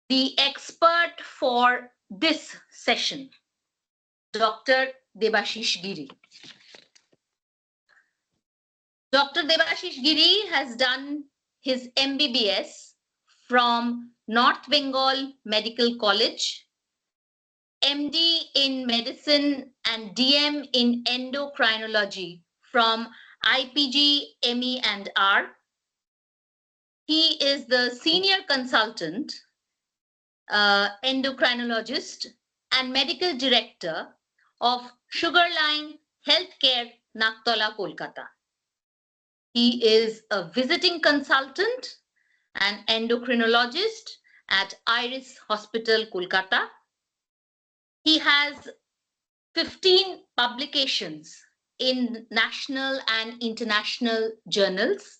The expert for this session, Dr. Debashish Giri. Dr. Debashish Giri has done his MBBS from North Bengal Medical College, MD in Medicine and DM in Endocrinology from IPG ME&R. He is the Senior Consultant, Endocrinologist and Medical Director of Sugarline Healthcare, Naktola, Kolkata. He is a visiting consultant and endocrinologist at Iris Hospital, Kolkata. He has 15 publications in national and international journals.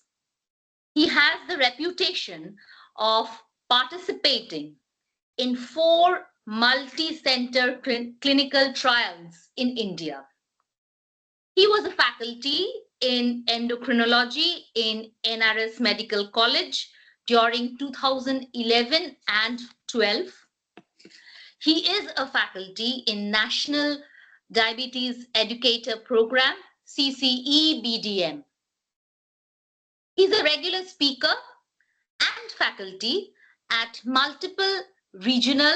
He has the reputation of participating in 4 multi-center clinical trials in India. He was a faculty in endocrinology in NRS Medical College during 2011 and 12. He is a faculty in National Diabetes Educator Program, CCE BDM. He's a regular speaker and faculty at multiple regional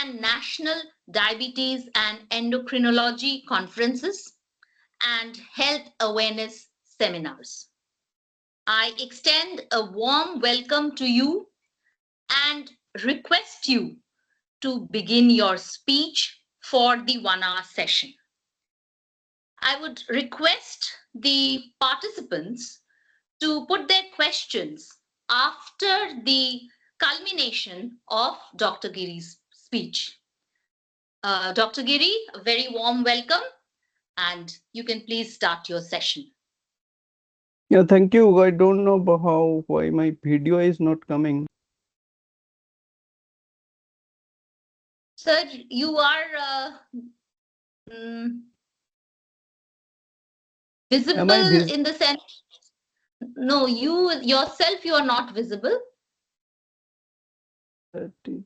and national diabetes and endocrinology conferences and health awareness seminars. I extend a warm welcome to you and request you to begin your speech for the 1-hour session. I would request the participants to put their questions after the culmination of Dr. Giri's speech. Dr. Giri, a very warm welcome, and you can please start your session. Yeah, thank you. I don't know why my video is not coming. Sir, you are visible in the sense. No, you yourself, you are not visible. That is.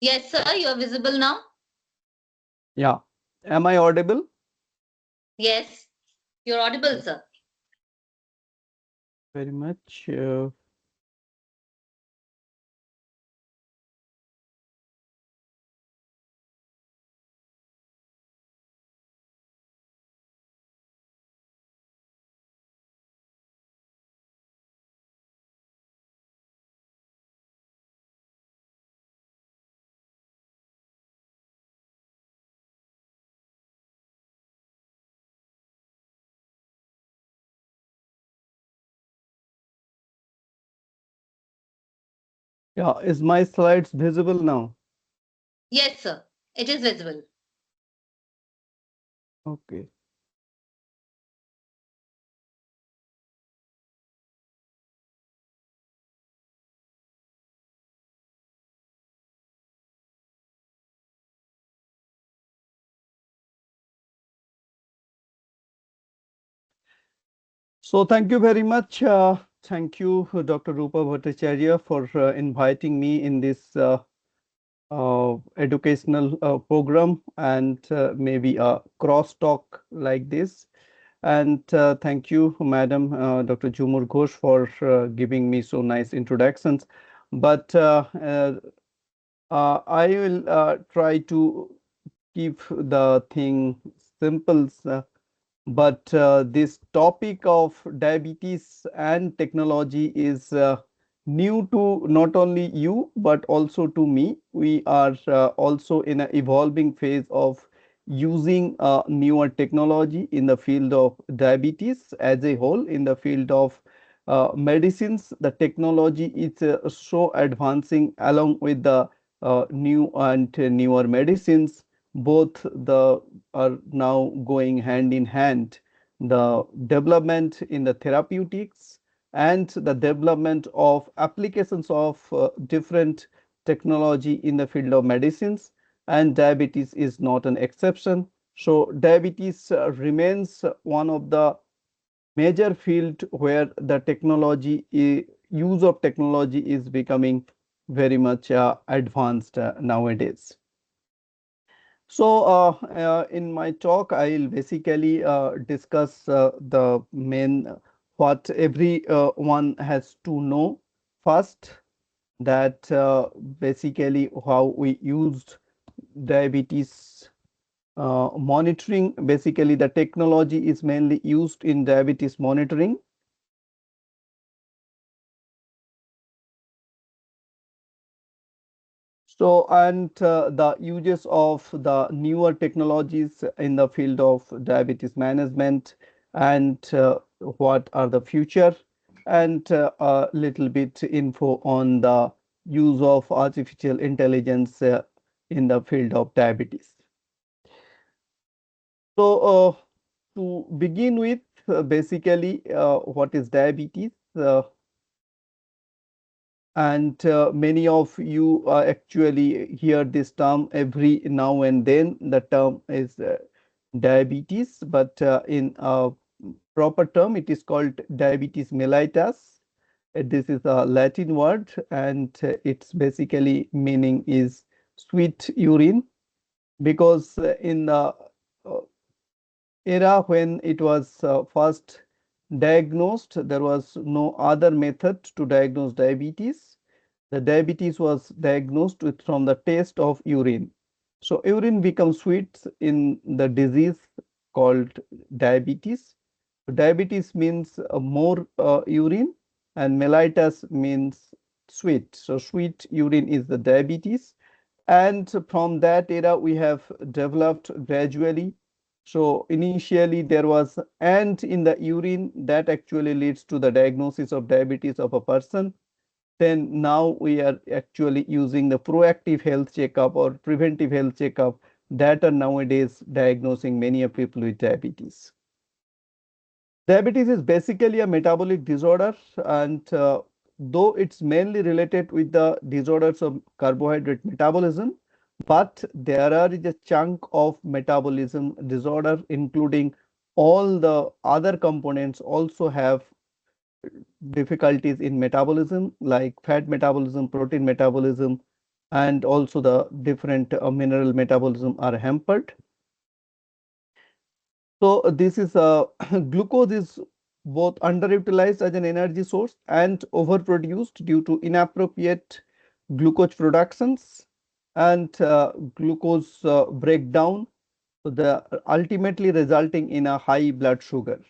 Yes, sir, you are visible now. Yeah. Am I audible? Yes, you're audible, sir. Very much. Yeah, is my slides visible now? Yes, sir, it is visible. Okay. So thank you very much. Thank you, Dr. Rupa Bhattacharya, for inviting me in this educational program and maybe a crosstalk like this. And thank you, Madam Dr. Jumur Ghosh, for giving me so nice introductions. But I will try to keep the thing simple. But this topic of diabetes and technology is new to not only you, but also to me. We are also in an evolving phase of using newer technology in the field of diabetes as a whole. In the field of medicines, the technology is so advancing along with the new and newer medicines. Both the are now going hand in hand. The development in the therapeutics and the development of applications of different technology in the field of medicines, and diabetes is not an exception. So diabetes remains one of the major field where the use of technology is becoming very much advanced nowadays. So in my talk, I will basically discuss the main what every one has to know first, that basically how we used diabetes monitoring. Basically, the technology is mainly used in diabetes monitoring. So, and the uses of the newer technologies in the field of diabetes management, and what are the future, and a little bit info on the use of artificial intelligence in the field of diabetes. So, to begin with, basically, what is diabetes? And many of you actually hear this term every now and then. The term is diabetes, but in a proper term, it is called diabetes mellitus. This is a Latin word, and its basically meaning is sweet urine, because in the era when it was first diagnosed, there was no other method to diagnose diabetes. The diabetes was diagnosed with from the taste of urine. So urine becomes sweet in the disease called diabetes. Diabetes means more urine, and mellitus means sweet. So sweet urine is the diabetes, and from that era we have developed gradually. So initially there was ant in the urine that actually leads to the diagnosis of diabetes of a person. Then now we are actually using the proactive health checkup or preventive health checkup that are nowadays diagnosing many of people with diabetes. Diabetes is basically a metabolic disorder, and though it's mainly related with the disorders of carbohydrate metabolism, but there are a chunk of metabolism disorder, including all the other components also have difficulties in metabolism, like fat metabolism, protein metabolism, and also the different mineral metabolism are hampered. So this is glucose is both underutilized as an energy source and overproduced due to inappropriate glucose productions and glucose breakdown, so the ultimately resulting in a high blood sugar.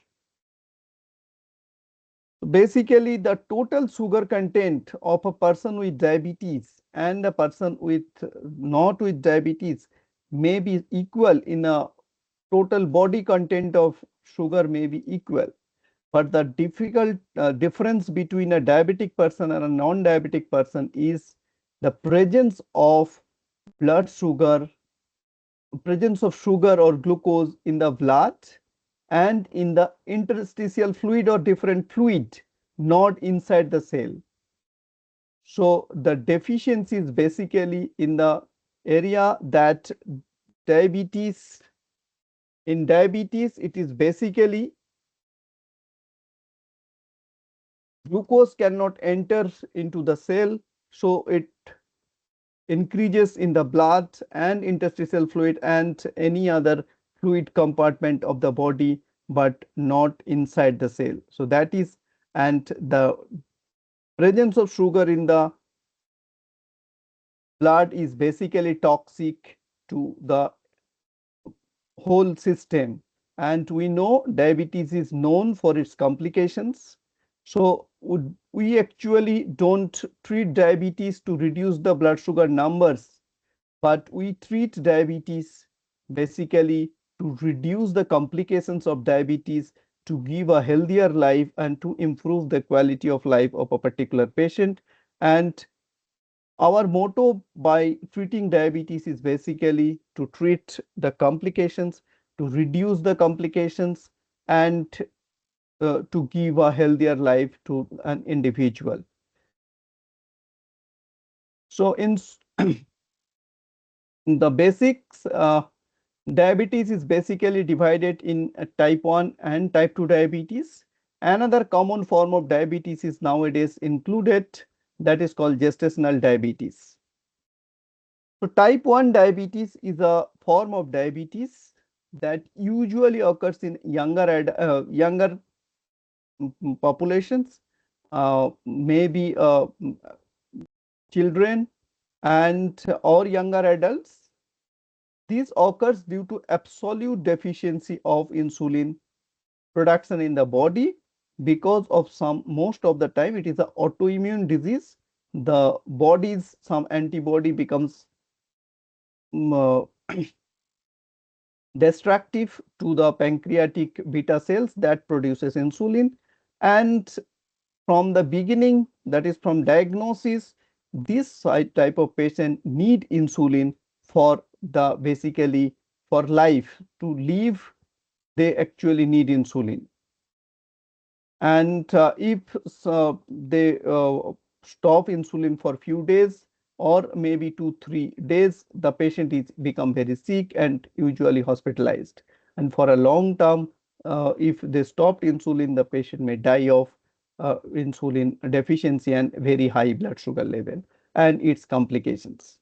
Basically, the total sugar content of a person with diabetes and a person with not with diabetes may be equal in a total body content of sugar may be equal, but the difficult difference between a diabetic person and a non-diabetic person is the blood sugar presence of sugar or glucose in the blood and in the interstitial fluid or different fluid, not inside the cell. So the deficiency is basically in the area that diabetes in diabetes, it is basically glucose cannot enter into the cell, so it increases in the blood and interstitial fluid and any other fluid compartment of the body, but not inside the cell. So that is, and the presence of sugar in the blood is basically toxic to the whole system. And we know diabetes is known for its complications. So we actually don't treat diabetes to reduce the blood sugar numbers, but we treat diabetes basically to reduce the complications of diabetes, to give a healthier life, and to improve the quality of life of a particular patient. And our motto by treating diabetes is basically to treat the complications, to reduce the complications, and to give a healthier life to an individual. So, in the basics, diabetes is basically divided in type 1 and type 2 diabetes. Another common form of diabetes is nowadays included, that is called gestational diabetes. So type 1 diabetes is a form of diabetes that usually occurs in younger populations, maybe children and or younger adults. This occurs due to absolute deficiency of insulin production in the body, because of some, most of the time it is an autoimmune disease. The body's some antibody becomes um, destructive to the pancreatic beta cells that produces insulin, and from the beginning, that is from diagnosis, this type of patient need insulin for the basically for life to live. They actually need insulin. And if they stop insulin for few days or maybe 2 3 days, the patient is become very sick and usually hospitalized. And for a long term, if they stopped insulin, the patient may die of insulin deficiency and very high blood sugar level and its complications.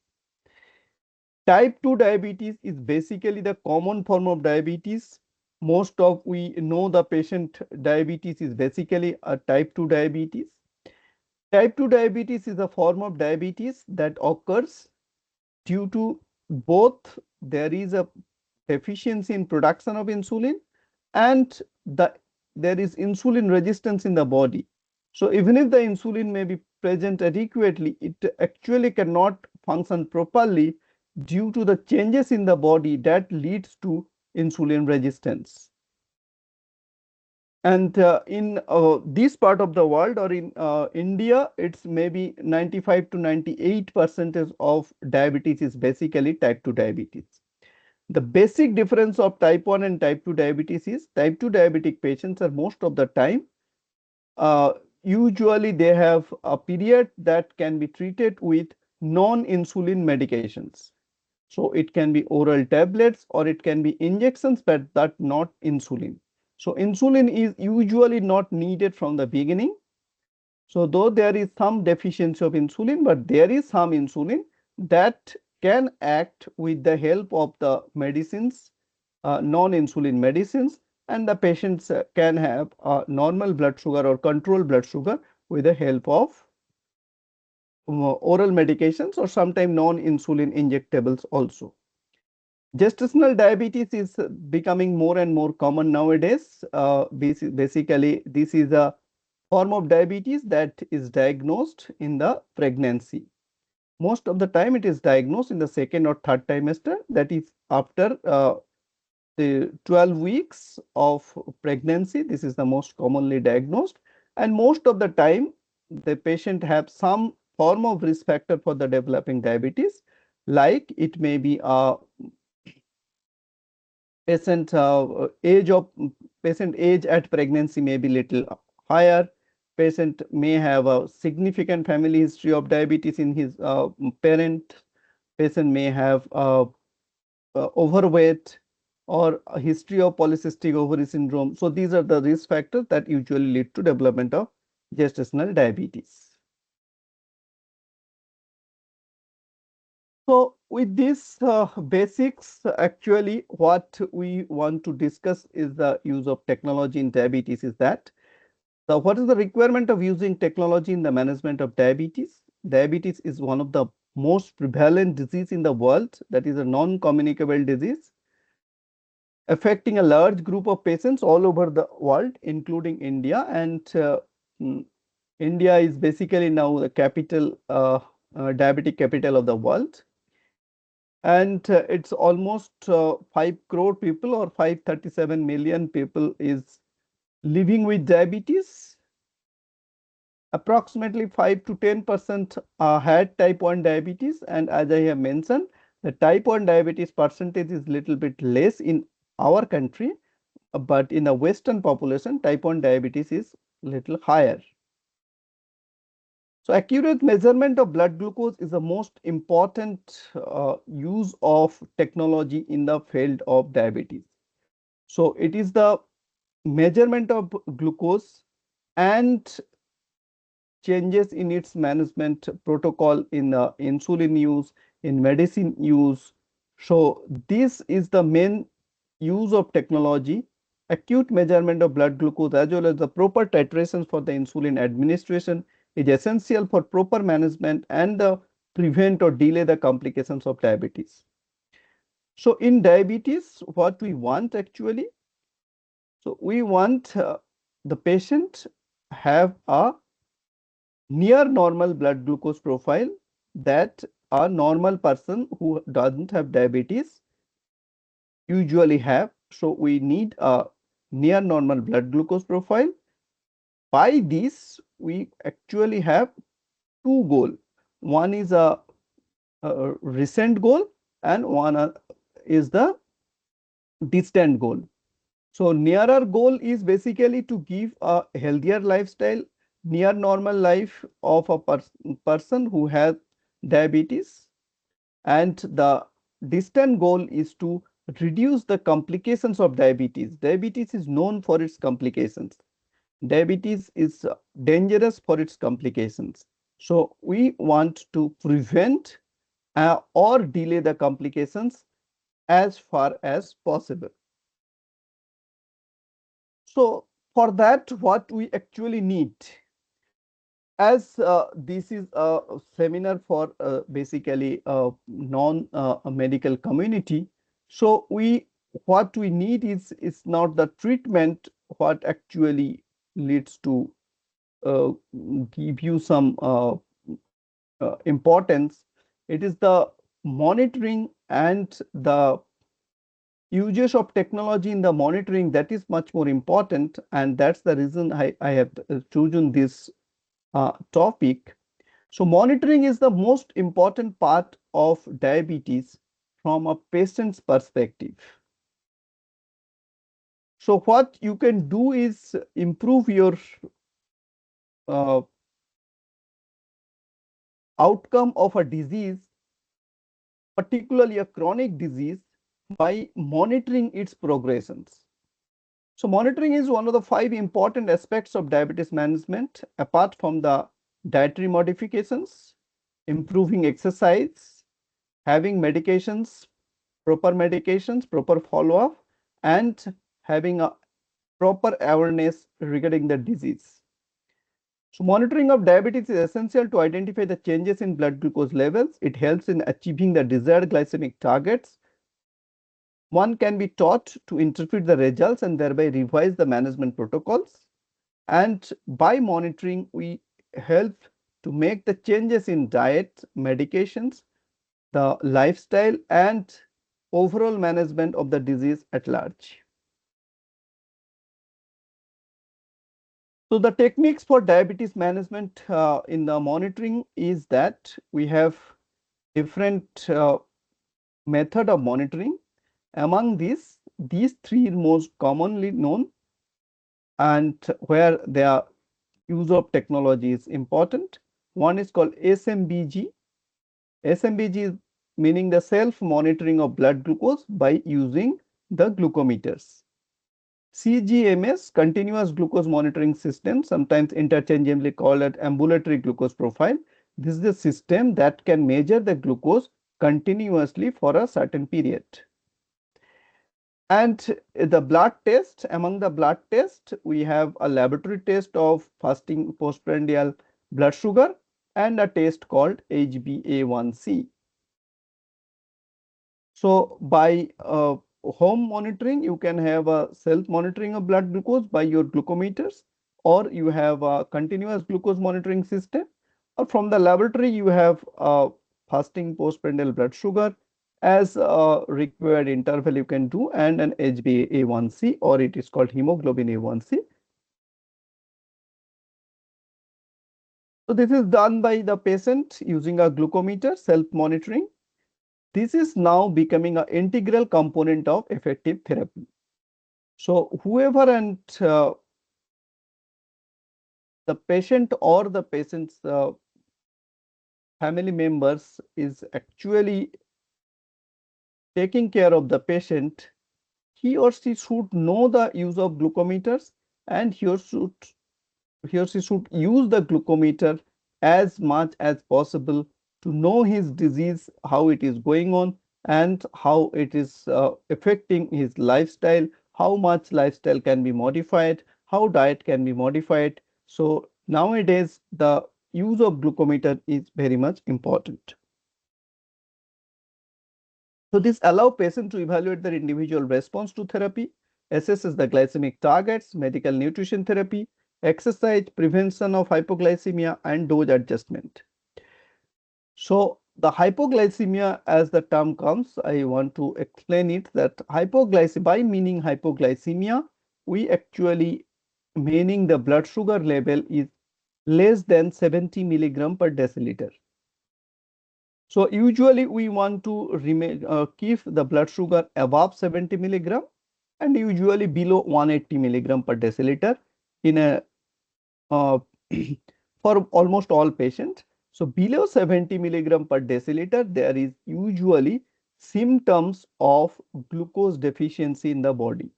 Type 2 diabetes is basically the common form of diabetes. Most of we know the patient diabetes is basically a type 2 diabetes. Type 2 diabetes is a form of diabetes that occurs due to both there is a deficiency in production of insulin and there is insulin resistance in the body. So even if the insulin may be present adequately, it actually cannot function properly due to the changes in the body that leads to insulin resistance. And in this part of the world or in India, it's maybe 95 to 98% of diabetes is basically type 2 diabetes. The basic difference of type 1 and type 2 diabetes is type 2 diabetic patients are most of the time, uh, usually they have a period that can be treated with non-insulin medications. So it can be oral tablets or it can be injections, but that not insulin. So insulin is usually not needed from the beginning. So though there is some deficiency of insulin, but there is some insulin that can act with the help of the medicines, non-insulin medicines, and the patients can have normal blood sugar or controlled blood sugar with the help of oral medications or sometimes non-insulin injectables also. Gestational diabetes is becoming more and more common nowadays. Basically, this is a form of diabetes that is diagnosed in the pregnancy. Most of the time, it is diagnosed in the second or third trimester, that is after the 12 weeks of pregnancy. This is the most commonly diagnosed, and most of the time, the patient have some form of risk factor for the developing diabetes, like it may be a patient age of patient age at pregnancy may be little higher. Patient may have a significant family history of diabetes in his parent. Patient may have overweight or a history of polycystic ovary syndrome. So these are the risk factors that usually lead to development of gestational diabetes. So with this basics, actually what we want to discuss is the use of technology in diabetes. Is that what is the requirement of using technology in the management of diabetes? Diabetes is one of the most prevalent disease in the world, that is a non-communicable disease affecting a large group of patients all over the world, including India. And mm, India is basically now the capital, diabetic capital of the world. and it's almost 5 crore people or 537 million people is living with diabetes. Approximately 5 to 10% had type 1 diabetes, and as I have mentioned, the type 1 diabetes percentage is little bit less in our country, but in the Western population, type 1 diabetes is little higher. So accurate measurement of blood glucose is the most important use of technology in the field of diabetes. So it is the measurement of glucose and changes in its management protocol in insulin use, in medicine use. So this is the main use of technology. Acute measurement of blood glucose as well as the proper titrations for the insulin administration is essential for proper management and prevent or delay the complications of diabetes. So in diabetes, what we want actually, so we want the patient have a near normal blood glucose profile that a normal person who doesn't have diabetes usually have. So we need a near normal blood glucose profile. By this, we actually have two goals. One is a recent goal and one is the distant goal. So nearer goal is basically to give a healthier lifestyle, near normal life of a person who has diabetes, and the distant goal is to reduce the complications of diabetes. Diabetes is known for its complications. Diabetes is dangerous for its complications. So we want to prevent or delay the complications as far as possible. So for that, what we actually need, as this is a seminar for basically non-medical community, so what we need is not the treatment what actually leads to uh, give you some importance. It is the monitoring and the usage of technology in the monitoring that is much more important, and that's the reason I have chosen this topic. So monitoring is the most important part of diabetes from a patient's perspective. So what you can do is improve your uh, outcome of a disease, particularly a chronic disease, by monitoring its progressions. So monitoring is one of the 5 important aspects of diabetes management, apart from the dietary modifications, improving exercise, having medications, proper follow-up, and having a proper awareness regarding the disease. So monitoring of diabetes is essential to identify the changes in blood glucose levels. It helps in achieving the desired glycemic targets. One can be taught to interpret the results and thereby revise the management protocols. And by monitoring, we help to make the changes in diet, medications, the lifestyle, and overall management of the disease at large. So the techniques for diabetes management in the monitoring is that we have different method of monitoring. Among these 3 most commonly known and where their use of technology is important. One is called SMBG. SMBG is meaning the self-monitoring of blood glucose by using the glucometers. CGMS, continuous glucose monitoring system, sometimes interchangeably called as ambulatory glucose profile. This is a system that can measure the glucose continuously for a certain period. And the blood test, among the blood test, we have a laboratory test of fasting postprandial blood sugar and a test called HbA1c. So by home monitoring, you can have a self-monitoring of blood glucose by your glucometers, or you have a continuous glucose monitoring system, or from the laboratory, you have a fasting postprandial blood sugar as a required interval you can do, and an HbA1c, or it is called hemoglobin A1c. So this is done by the patient using a glucometer self-monitoring. This is now becoming an integral component of effective therapy. So whoever and the patient or the patient's family members is actually taking care of the patient, he or she should know the use of glucometers, and he or she should use the glucometer as much as possible to know his disease, how it is going on, and how it is affecting his lifestyle, how much lifestyle can be modified, how diet can be modified. So nowadays, the use of glucometer is very much important. So this allows patients to evaluate their individual response to therapy, assesses the glycemic targets, medical nutrition therapy, exercise, prevention of hypoglycemia, and dose adjustment. So the hypoglycemia, as the term comes, I want to explain it that hypoglycemia, by meaning hypoglycemia, we actually meaning the blood sugar level is less than 70 milligram per deciliter. So usually we want to keep the blood sugar above 70 milligram and usually below 180 milligram per deciliter in a uh, for almost all patients. So below 70 milligram per deciliter, there is usually symptoms of glucose deficiency in the body.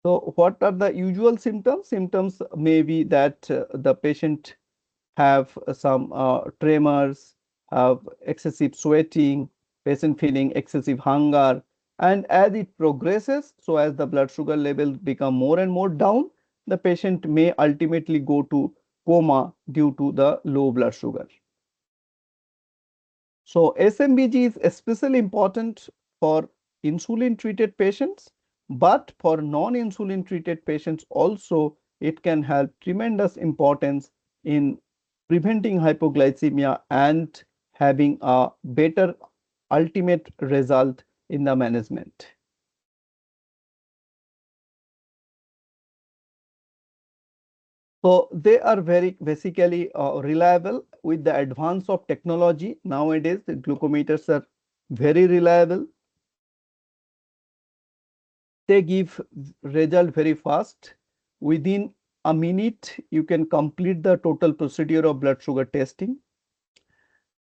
So what are the usual symptoms? Symptoms may be that the patient have some tremors, have excessive sweating, patient feeling excessive hunger, and as it progresses, so as the blood sugar levels become more and more down, the patient may ultimately go to coma due to the low blood sugar. So SMBG is especially important for insulin treated patients, but for non-insulin treated patients also it can have tremendous importance in preventing hypoglycemia and having a better ultimate result in the management. So they are very basically reliable with the advance of technology. Nowadays, the glucometers are very reliable. They give result very fast. Within a minute, you can complete the total procedure of blood sugar testing.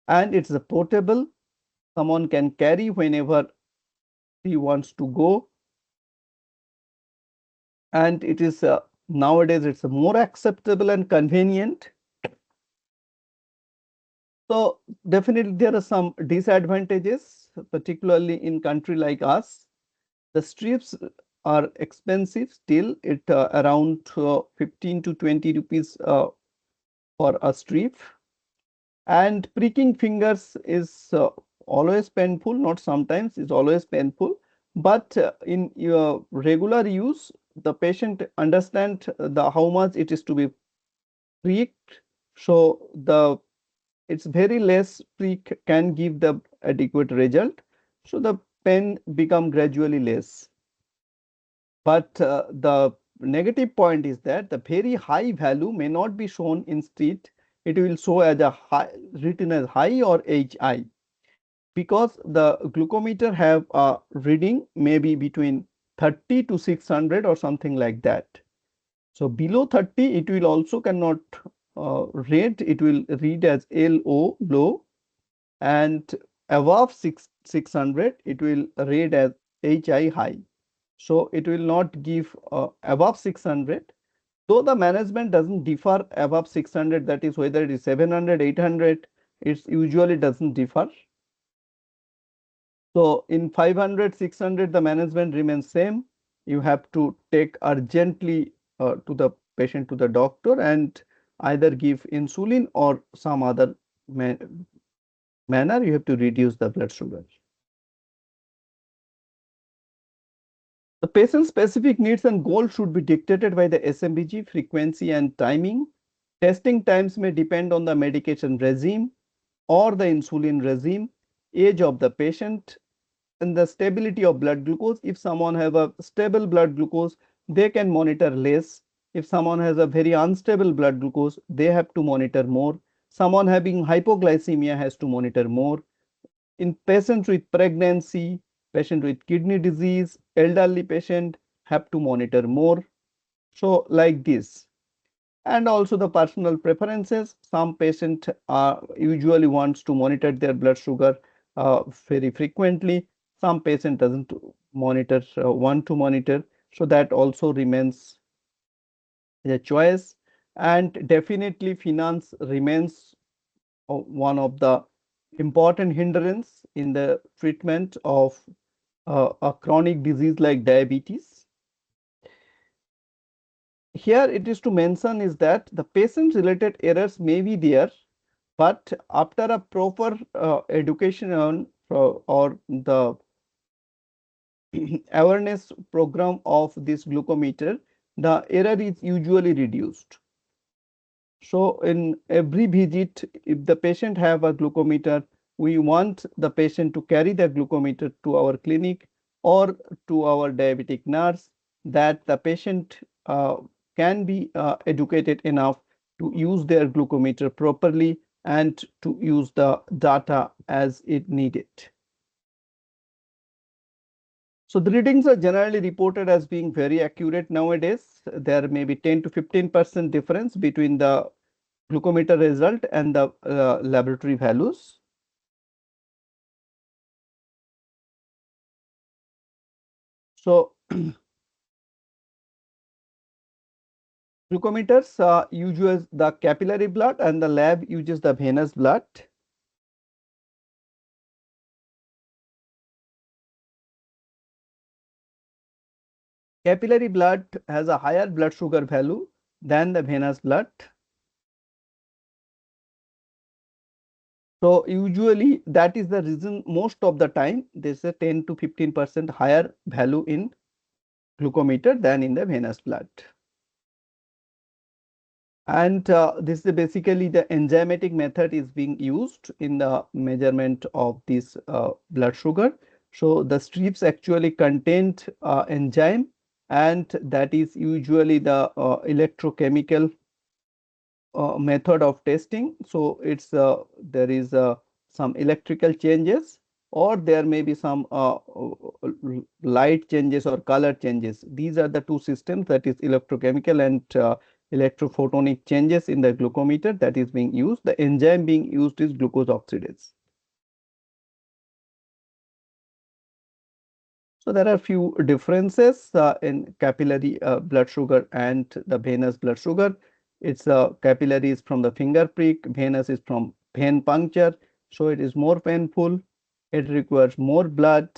And it's a portable. Someone can carry whenever he wants to go. And it is nowadays it's more acceptable and convenient. So definitely there are some disadvantages, particularly in country like us. The strips are expensive still, it around 15 to 20 rupees for a strip. And pricking fingers is always painful, not sometimes, it's always painful. But in your regular use, the patient understand the how much it is to be pricked. So the it's very less prick can give the adequate result. So the pain become gradually less. But the negative point is that the very high value may not be shown instead. It will show as a high, written as high or HI, because the glucometer have a reading maybe between 30 to 600 or something like that. So below 30, it will also cannot read. It will read as LO, low, and above 600, it will read as HI, high. So it will not give above 600. Though the management doesn't differ above 600, that is whether it is 700, 800, it usually doesn't differ. So in 500, 600, the management remains same. You have to take urgently to the patient to the doctor and either give insulin or some other manner you have to reduce the blood sugar. The patient specific needs and goals should be dictated by the SMBG frequency and timing. Testing times may depend on the medication regime or the insulin regime. age of the patient, and the stability of blood glucose. If someone have a stable blood glucose, they can monitor less. If someone has a very unstable blood glucose, they have to monitor more. Someone having hypoglycemia has to monitor more. In patients with pregnancy, patient with kidney disease, elderly patient have to monitor more. So like this. And also the personal preferences. Some patient usually wants to monitor their blood sugar very frequently. Some patient doesn't monitor, want to monitor. So that also remains a choice. And definitely finance remains one of the important hindrance in the treatment of a chronic disease like diabetes. Here it is to mention is that the patient related errors may be there, but after a proper education on or the awareness program of this glucometer, the error is usually reduced. So in every visit, if the patient have a glucometer, we want the patient to carry the glucometer to our clinic or to our diabetic nurse, that the patient can be educated enough to use their glucometer properly and to use the data as it needed. So the readings are generally reported as being very accurate nowadays. There may be 10 to 15% difference between the glucometer result and the laboratory values. So glucometers uses the capillary blood and the lab uses the venous blood. Capillary blood has a higher blood sugar value than the venous blood. So usually that is the reason most of the time there's a 10 to 15% higher value in glucometer than in the venous blood. And this is basically the enzymatic method is being used in the measurement of this blood sugar. So the strips actually contain enzyme, and that is usually the electrochemical method of testing. So it's there is some electrical changes, or there may be some light changes or color changes. These are the two systems, that is electrochemical and electrophotonic changes in the glucometer that is being used. The enzyme being used is glucose oxidase. So there are few differences in capillary blood sugar and the venous blood sugar. It's capillary is from the finger prick, venous is from vein puncture. So it is more painful. It requires more blood.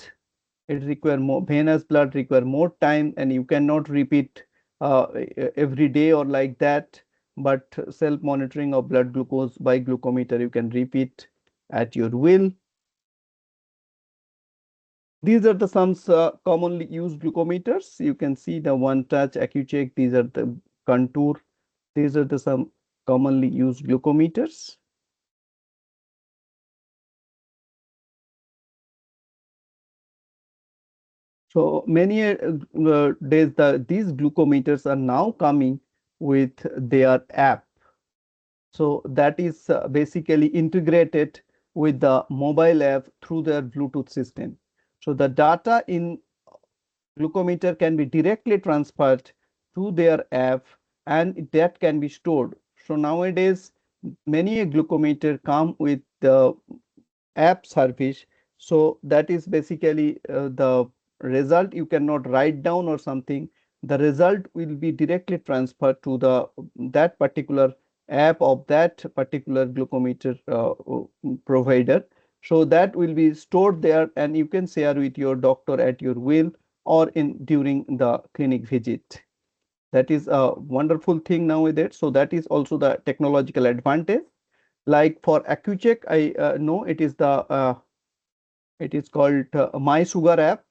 It requires more venous blood, require more time, and you cannot repeat every day or like that. But self monitoring of blood glucose by glucometer, you can repeat at your will. These are the some commonly used glucometers. You can see the one touch AccuCheck. These are the contour. These are the some commonly used glucometers. So many days these glucometers are now coming with their app. So that is basically integrated with the mobile app through their Bluetooth system. So the data in glucometer can be directly transferred to their app, and that can be stored. So nowadays, many a glucometer come with the app service. So that is basically the result you cannot write down or something. The result will be directly transferred to the that particular app of that particular glucometer provider. So that will be stored there, and you can share with your doctor at your will or in during the clinic visit. That is a wonderful thing nowadays. So that is also the technological advantage. Like for AccuCheck, I know it is called My Sugar app.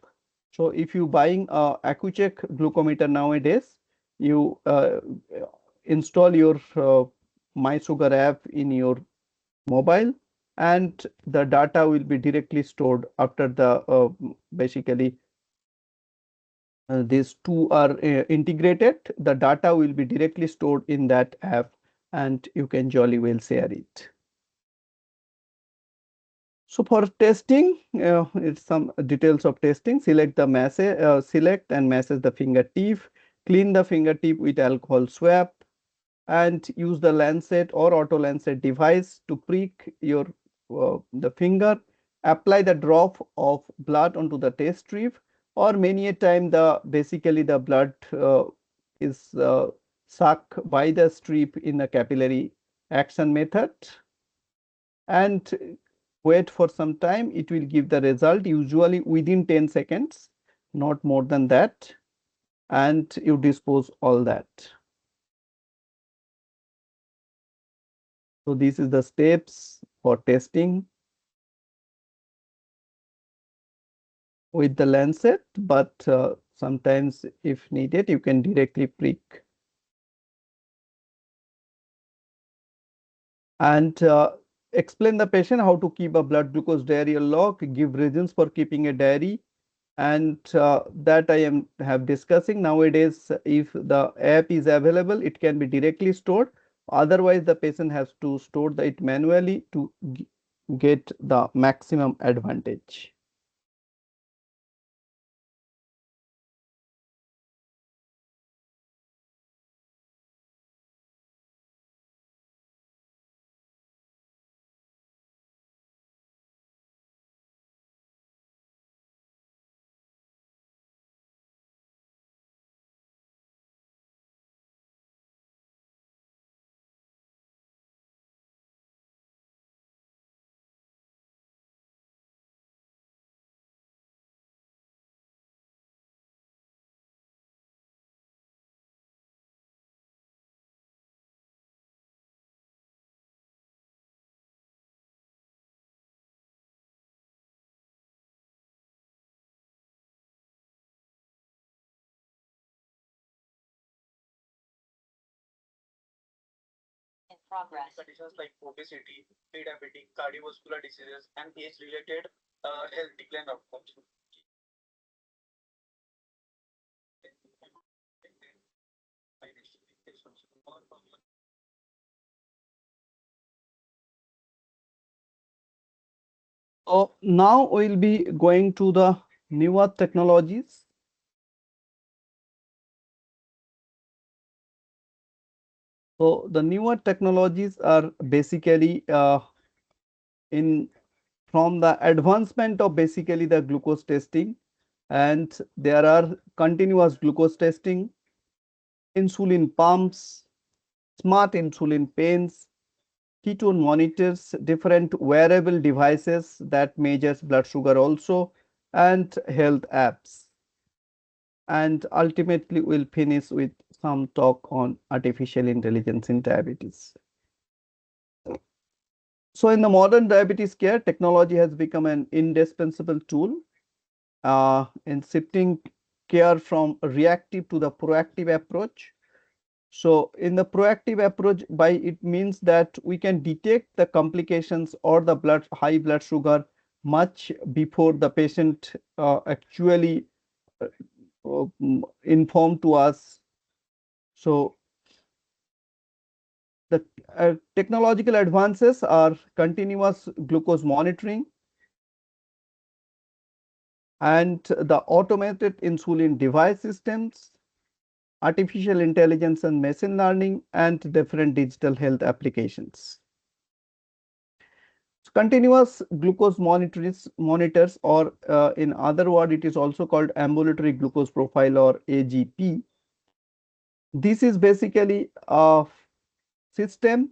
So if you buying a AccuCheck glucometer nowadays, you install your My Sugar app in your mobile, and the data will be directly stored after the basically these two are integrated. The data will be directly stored in that app, and you can jolly well share it. So for testing, it's some details of testing. Select the message, select and message the fingertip. Clean the fingertip with alcohol swab, and use the lancet or auto lancet device to prick your the finger. Apply the drop of blood onto the test strip, or many a time the basically the blood is sucked by the strip in the capillary action method, and wait for some time. It will give the result usually within 10 seconds, not more than that, and you dispose all that. So this is the steps for testing with the lancet, but sometimes if needed, you can directly prick. And explain the patient how to keep a blood glucose diary log, give reasons for keeping a diary, and that I am have discussing nowadays. If the app is available, it can be directly stored. Otherwise, the patient has to store it manually to get the maximum advantage. Conditions like obesity, pre-diabetic, cardiovascular diseases, and age-related health decline outcomes. So now we'll be going to the newer technologies. So the newer technologies are basically in from the advancement of basically the glucose testing, and there are continuous glucose testing, insulin pumps, smart insulin pens, ketone monitors, different wearable devices that measures blood sugar also, and health apps. And ultimately we'll finish with some talk on artificial intelligence in diabetes. So in the modern diabetes care, technology has become an indispensable tool in shifting care from reactive to the proactive approach. So in the proactive approach, by it means that we can detect the complications or the high blood sugar much before the patient actually uh, inform to us. So the technological advances are continuous glucose monitoring and the automated insulin device systems, artificial intelligence and machine learning, and different digital health applications. So continuous glucose monitors, or in other word, it is also called ambulatory glucose profile or AGP. This is basically a system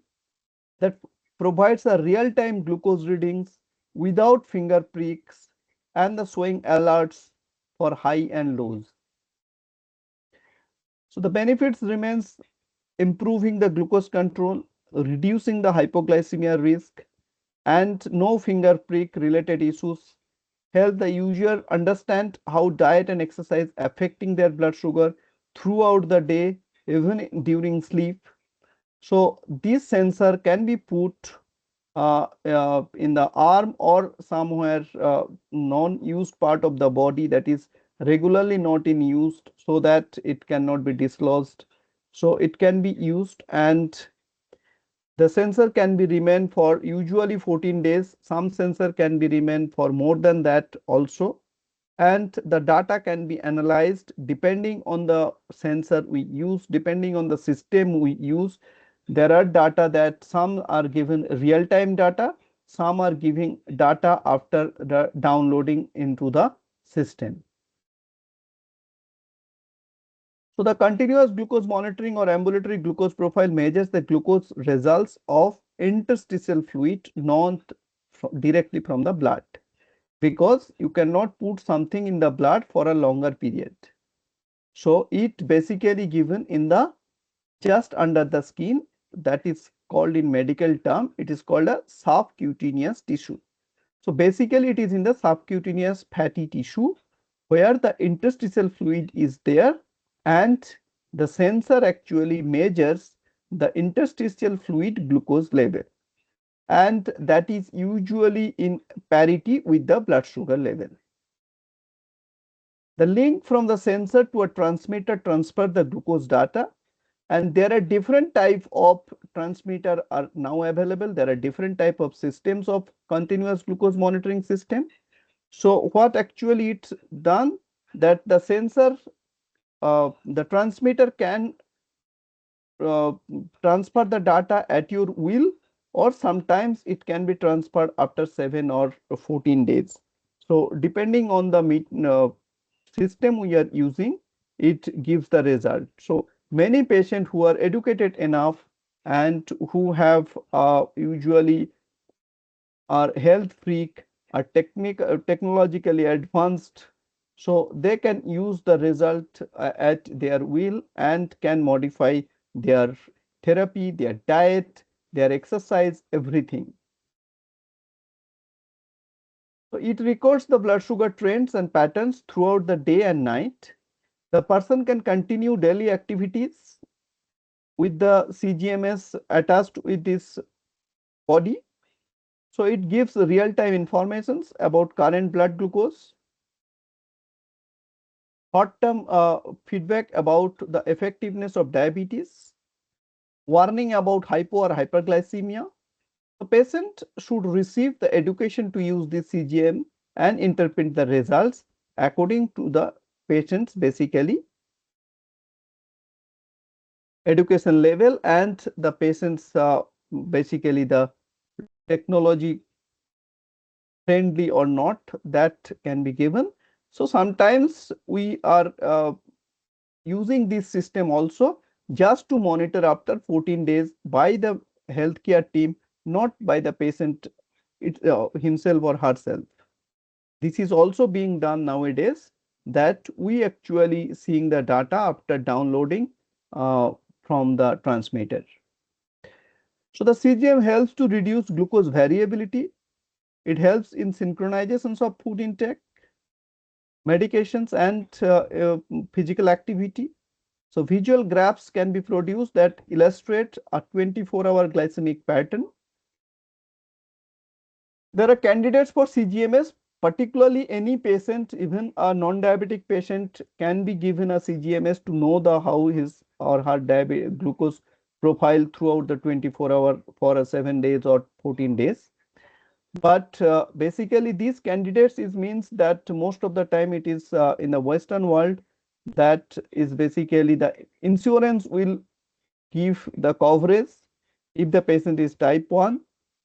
that provides a real-time glucose readings without finger pricks and the showing alerts for high and lows. So the benefits remains improving the glucose control, reducing the hypoglycemia risk, and no finger prick related issues. Help the user understand how diet and exercise affecting their blood sugar throughout the day, even during sleep. So this sensor can be put in the arm or somewhere non-used part of the body that is regularly not in use, so that it cannot be dislodged. So it can be used, and the sensor can be remain for usually 14 days. Some sensor can be remain for more than that also, and the data can be analyzed depending on the sensor we use, depending on the system we use. There are data that some are given real-time data, some are giving data after the downloading into the system. So the continuous glucose monitoring or ambulatory glucose profile measures the glucose results of interstitial fluid, not directly from the blood, because you cannot put something in the blood for a longer period. So it basically given in the just under the skin, that is called in medical term, it is called a subcutaneous tissue. So basically it is in the subcutaneous fatty tissue where the interstitial fluid is there, and the sensor actually measures the interstitial fluid glucose level, and that is usually in parity with the blood sugar level. The link from the sensor to a transmitter transfer the glucose data, and there are different type of transmitter are now available. There are different type of systems of continuous glucose monitoring system. So what actually it's done, that the sensor, the transmitter can uh, transfer the data at your will, or sometimes it can be transferred after 7 or 14 days. So depending on the system we are using, it gives the result. So many patients who are educated enough and who have usually are health freak, are technologically advanced, so they can use the result at their will and can modify their therapy, their diet, their exercise, everything. So it records the blood sugar trends and patterns throughout the day and night. The person can continue daily activities with the CGMS attached with this body. So it gives real-time informations about current blood glucose, short-term feedback about the effectiveness of diabetes, warning about hypo or hyperglycemia. The patient should receive the education to use this CGM and interpret the results according to the patient's basically education level and the patient's basically the technology friendly or not, that can be given. So sometimes we are using this system also just to monitor after 14 days by the healthcare team, not by the patient himself or herself. This is also being done nowadays, that we actually seeing the data after downloading from the transmitter. So the CGM helps to reduce glucose variability. It helps in synchronizations of food intake, medications, and physical activity. So visual graphs can be produced that illustrate a 24-hour glycemic pattern. There are candidates for CGMS, particularly any patient, even a non-diabetic patient can be given a CGMS to know the how his or her glucose profile throughout the 24-hour for a 7 days or 14 days. But basically these candidates is means that most of the time it is in the Western world, that is basically the insurance will give the coverage if the patient is type 1,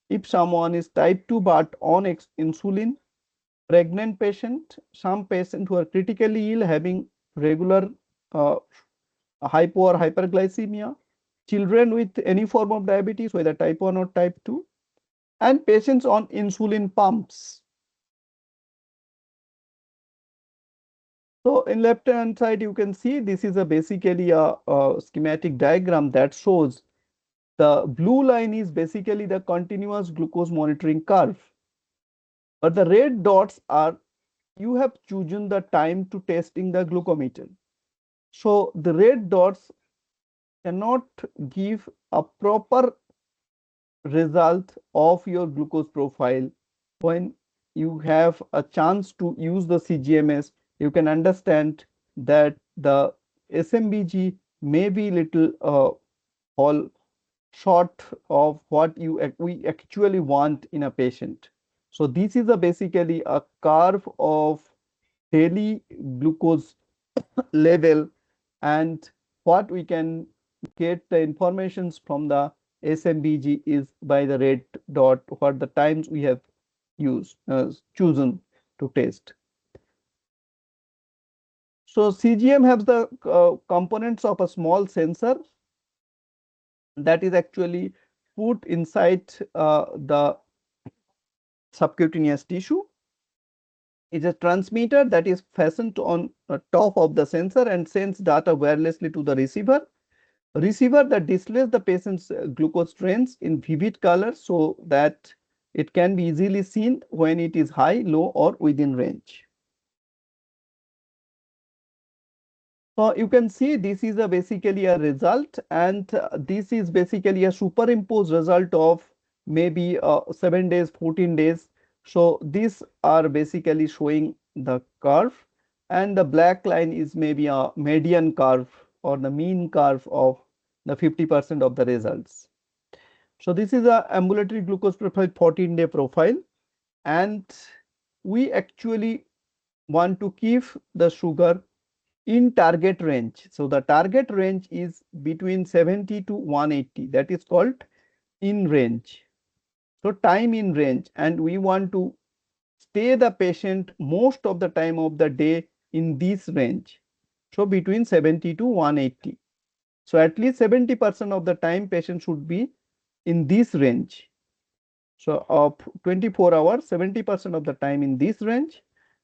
if someone is type 2 but on insulin, pregnant patient, some patient who are critically ill having regular uh, hypo or hyperglycemia, children with any form of diabetes, whether type 1 or type 2, and patients on insulin pumps. So in left hand side, you can see this is a basically a schematic diagram that shows the blue line is basically the continuous glucose monitoring curve, but the red dots are you have chosen the time to testing the glucometer. So the red dots cannot give a proper result of your glucose profile. When you have a chance to use the CGMS, you can understand that the SMBG may be little fall short of what we actually want in a patient. So this is a basically a curve of daily glucose level, and what we can get the informations from the SMBG is by the red dot, what the times we have used chosen to test. So CGM has the components of a small sensor that is actually put inside the subcutaneous tissue. It's a transmitter that is fastened on top of the sensor and sends data wirelessly to the receiver that displays the patient's glucose trends in vivid color so that it can be easily seen when it is high, low, or within range. So you can see this is a basically a result, and this is basically a superimposed result of maybe 7 days, 14 days. So these are basically showing the curve, and the black line is maybe a median curve or the mean curve of the 50% of the results. So this is a ambulatory glucose profile 14-day profile, and we actually want to keep the sugar in target range. So the target range is between 70 to 180. That is called in range. So time in range, and we want to stay the patient most of the time of the day in this range. So between 70 to 180. So at least 70% of the time patient should be in this range. So of 24 hours, 70% of the time in this range,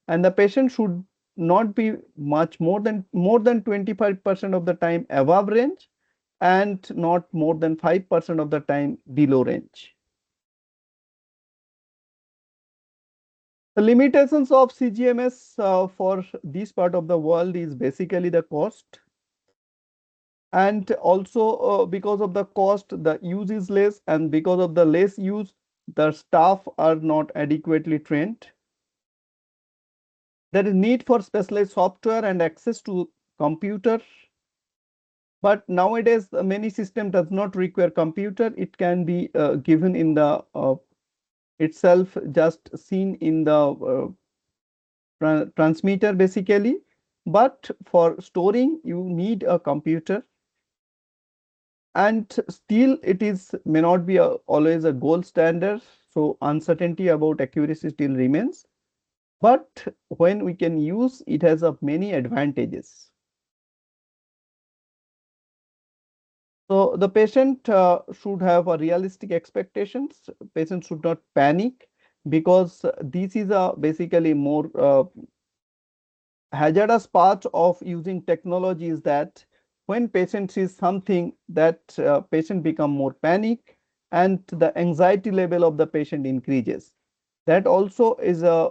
and the patient should not be much more than 25% of the time above range and not more than 5% of the time below range. The limitations of CGMS for this part of the world is basically the cost, and also because of the cost the use is less, and because of the less use the staff are not adequately trained. There is need for specialized software and access to computer, but nowadays many system does not require computer. It can be given in the itself, just seen in the transmitter basically, but for storing you need a computer, and still it is may not be always a gold standard, so uncertainty about accuracy still remains, but when we can use it has of many advantages. So the patient should have a realistic expectations. Patient should not panic, because this is a basically more hazardous part of using technology is that when patient sees something, that patient become more panic and the anxiety level of the patient increases. That also is a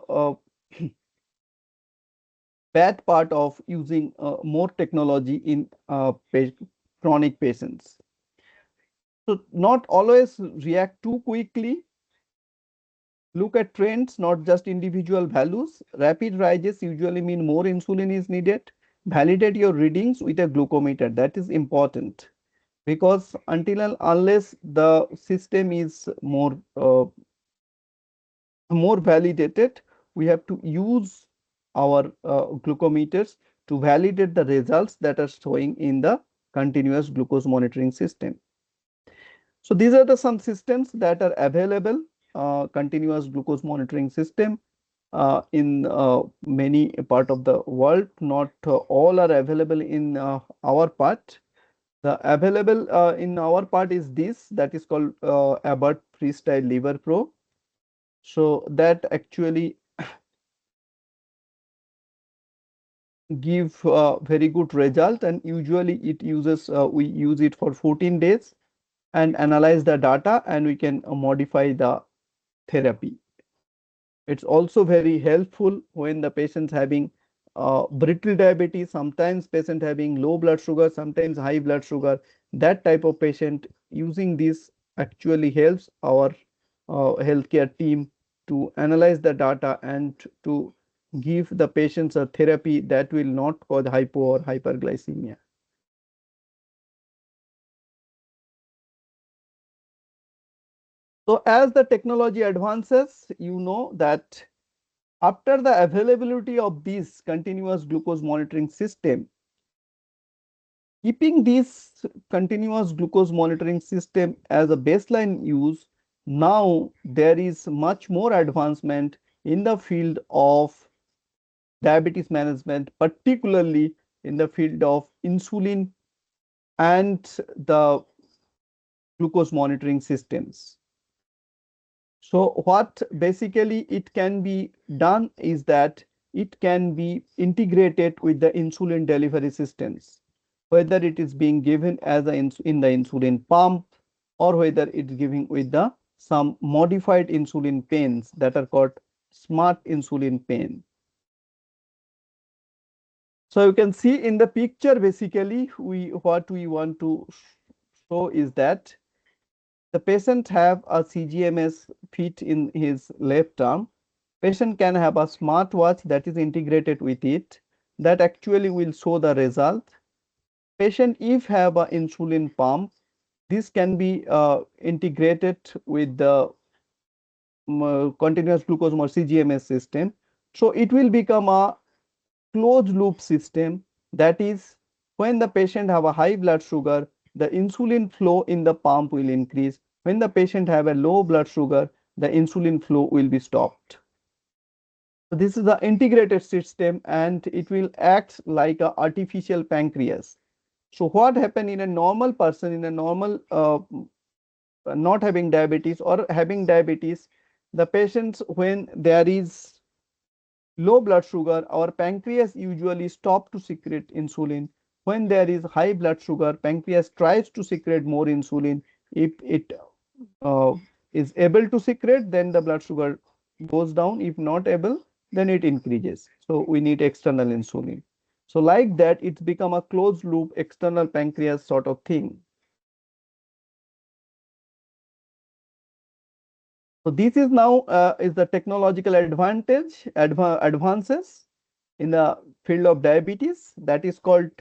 bad part of using more technology in chronic patients. So not always react too quickly. Look at trends, not just individual values. Rapid rises usually mean more insulin is needed. Validate your readings with a glucometer. That is important, because until and unless the system is more validated, we have to use our glucometers to validate the results that are showing in the continuous glucose monitoring system. So these are the some systems that are available, continuous glucose monitoring system in many part of the world. Not all are available in our part. The available in our part is this, that is called Abbott Freestyle Liver Pro. So that actually give very good result, and usually it uses we use it for 14 days and analyze the data, and we can modify the therapy. It's also very helpful when the patient's having brittle diabetes, sometimes patient having low blood sugar, sometimes high blood sugar. That type of patient using this actually helps our healthcare team to analyze the data and to give the patients a therapy that will not cause hypo or hyperglycemia. So as the technology advances, you know that after the availability of this continuous glucose monitoring system, keeping this continuous glucose monitoring system as a baseline use, now there is much more advancement in the field of diabetes management, particularly in the field of insulin and the glucose monitoring systems. So what basically it can be done is that it can be integrated with the insulin delivery systems, whether it is being given as a in the insulin pump or whether it's giving with the some modified insulin pens that are called smart insulin pen. So you can see in the picture, basically what we want to show is that the patient have a CGMS fit in his left arm. Patient can have a smartwatch that is integrated with it that actually will show the result. Patient if have a insulin pump, this can be integrated with the continuous glucose or CGMS system. So it will become a closed loop system, that is when the patient have a high blood sugar, the insulin flow in the pump will increase. When the patient have a low blood sugar, the insulin flow will be stopped. So this is the integrated system and it will act like a artificial pancreas. So what happen in a normal person, in a normal not having diabetes or having diabetes, the patients when there is low blood sugar, our pancreas usually stop to secrete insulin. When there is high blood sugar, pancreas tries to secrete more insulin. If it uh, is able to secrete, then the blood sugar goes down. If not able, then it increases. So we need external insulin. So like that, it's become a closed loop external pancreas sort of thing. So this is now is the technological advances in the field of diabetes, that is called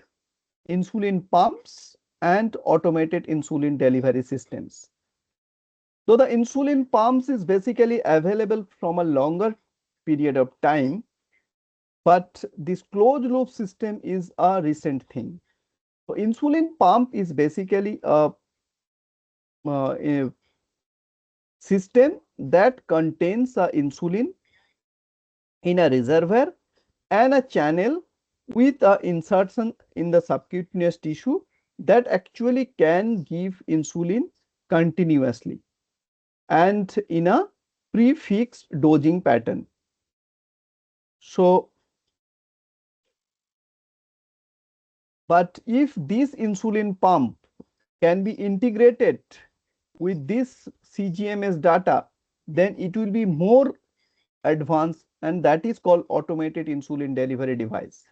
insulin pumps and automated insulin delivery systems. So the insulin pumps is basically available from a longer period of time, but this closed loop system is a recent thing. So insulin pump is basically a system that contains insulin in a reservoir and a channel with a insertion in the subcutaneous tissue that actually can give insulin continuously and in a prefixed dosing pattern. So, but if this insulin pump can be integrated with this CGMS data, then it will be more advanced, and that is called automated insulin delivery device.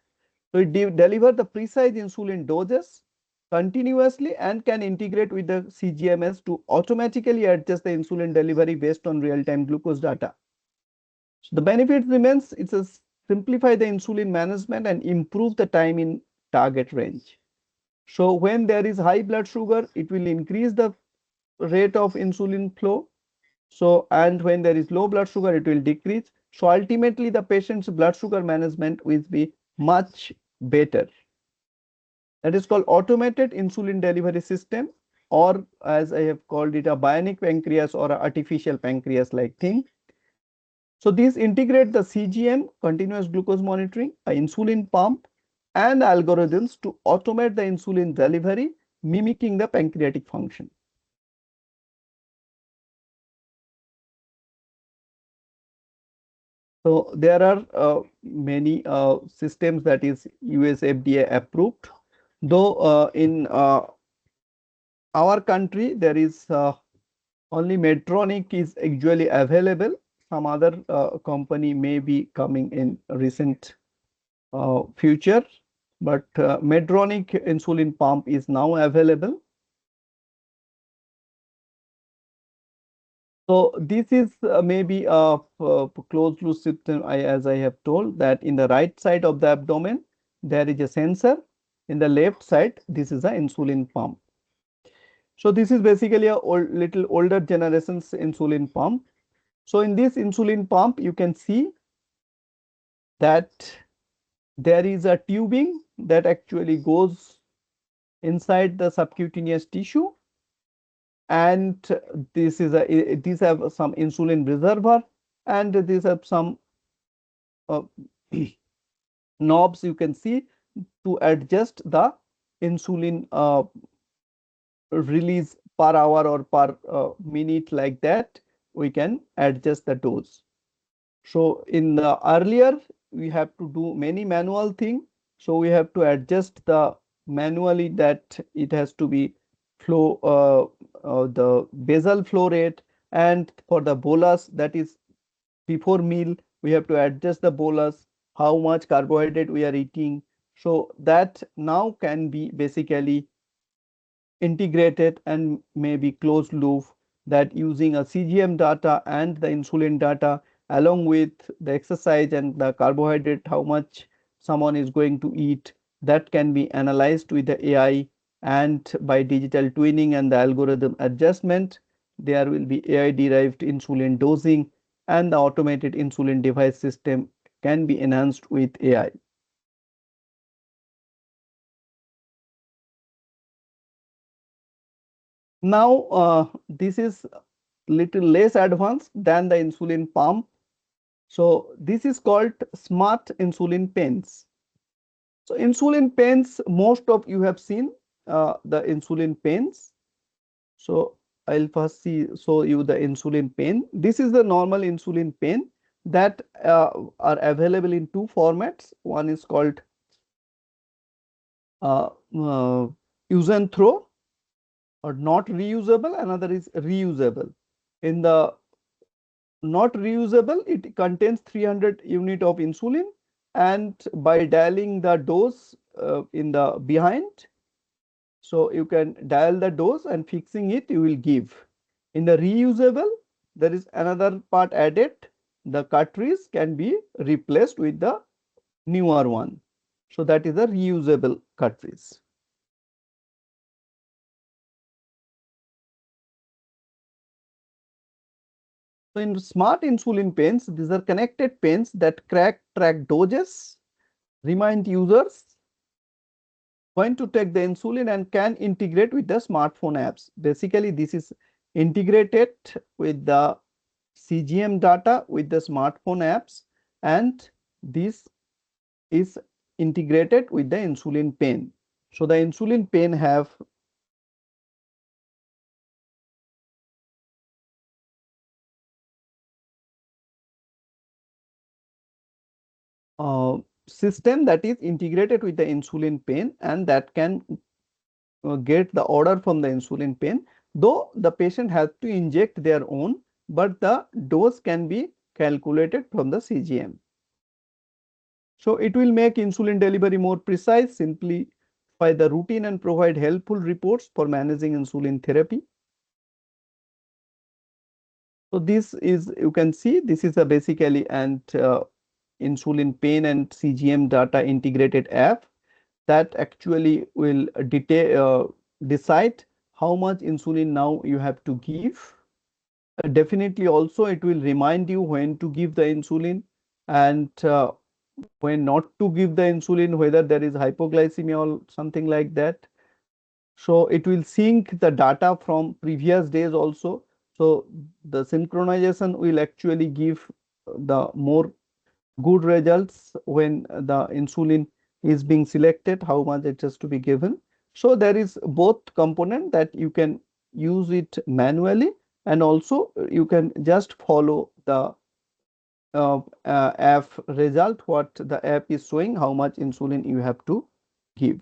So it deliver the precise insulin doses continuously and can integrate with the CGMS to automatically adjust the insulin delivery based on real-time glucose data. So the benefit remains it's a simplify the insulin management and improve the time in target range. So when there is high blood sugar, it will increase the rate of insulin flow. So and when there is low blood sugar, it will decrease. So ultimately the patient's blood sugar management will be much better. That is called automated insulin delivery system, or as I have called it, a bionic pancreas or an artificial pancreas like thing. So these integrate the CGM, continuous glucose monitoring, a insulin pump, and algorithms to automate the insulin delivery, mimicking the pancreatic function. So there are many systems that is US FDA approved, though in our country there is only Medtronic is actually available. Some other company may be coming in recent future, but Medtronic insulin pump is now available. So this is maybe a closed loop system. As I have told that in the right side of the abdomen, there is a sensor. In the left side, this is a insulin pump. So this is basically a little older generation's insulin pump. So in this insulin pump, you can see that there is a tubing that actually goes inside the subcutaneous tissue, and these have some insulin reservoir, and these have some uh, knobs you can see to adjust the insulin release per hour or per minute. Like that we can adjust the dose. So in the earlier we have to do many manual thing, so we have to adjust the manually that it has to be flow the basal flow rate, and for the bolus, that is before meal, we have to adjust the bolus, how much carbohydrate we are eating. So that now can be basically integrated and maybe closed loop, that using a CGM data and the insulin data along with the exercise and the carbohydrate, how much someone is going to eat, that can be analyzed with the AI, and by digital twinning and the algorithm adjustment, there will be AI derived insulin dosing, and the automated insulin device system can be enhanced with AI. Now, this is little less advanced than the insulin pump. So this is called smart insulin pens. So insulin pens, most of you have seen the insulin pens. So I'll first show you the insulin pen. This is the normal insulin pen that are available in two formats. One is called uh, uh, use and throw or not reusable. Another is reusable. In the not reusable, it contains 300 unit of insulin, and by dialing the dose in the behind, so you can dial the dose and fixing it, you will give. In the reusable, there is another part added. The cartridge can be replaced with the newer one. So that is a reusable cartridge. So in smart insulin pens, these are connected pens that track doses, remind users when to take the insulin, and can integrate with the smartphone apps. Basically, this is integrated with the CGM data with the smartphone apps, and this is integrated with the insulin pen. So the insulin pen have a system that is integrated with the insulin pen, and that can get the order from the insulin pen, though the patient has to inject their own, but the dose can be calculated from the CGM. So it will make insulin delivery more precise, simplify the routine, and provide helpful reports for managing insulin therapy. So this is, you can see, this is a basically an insulin pen and CGM data integrated app that actually will decide how much insulin now you have to give. Definitely also it will remind you when to give the insulin, and when not to give the insulin, whether there is hypoglycemia or something like that. So it will sync the data from previous days also. So the synchronization will actually give the more good results when the insulin is being selected, how much it has to be given. So there is both component that you can use it manually, and also you can just follow the app result, what the app is showing, how much insulin you have to give.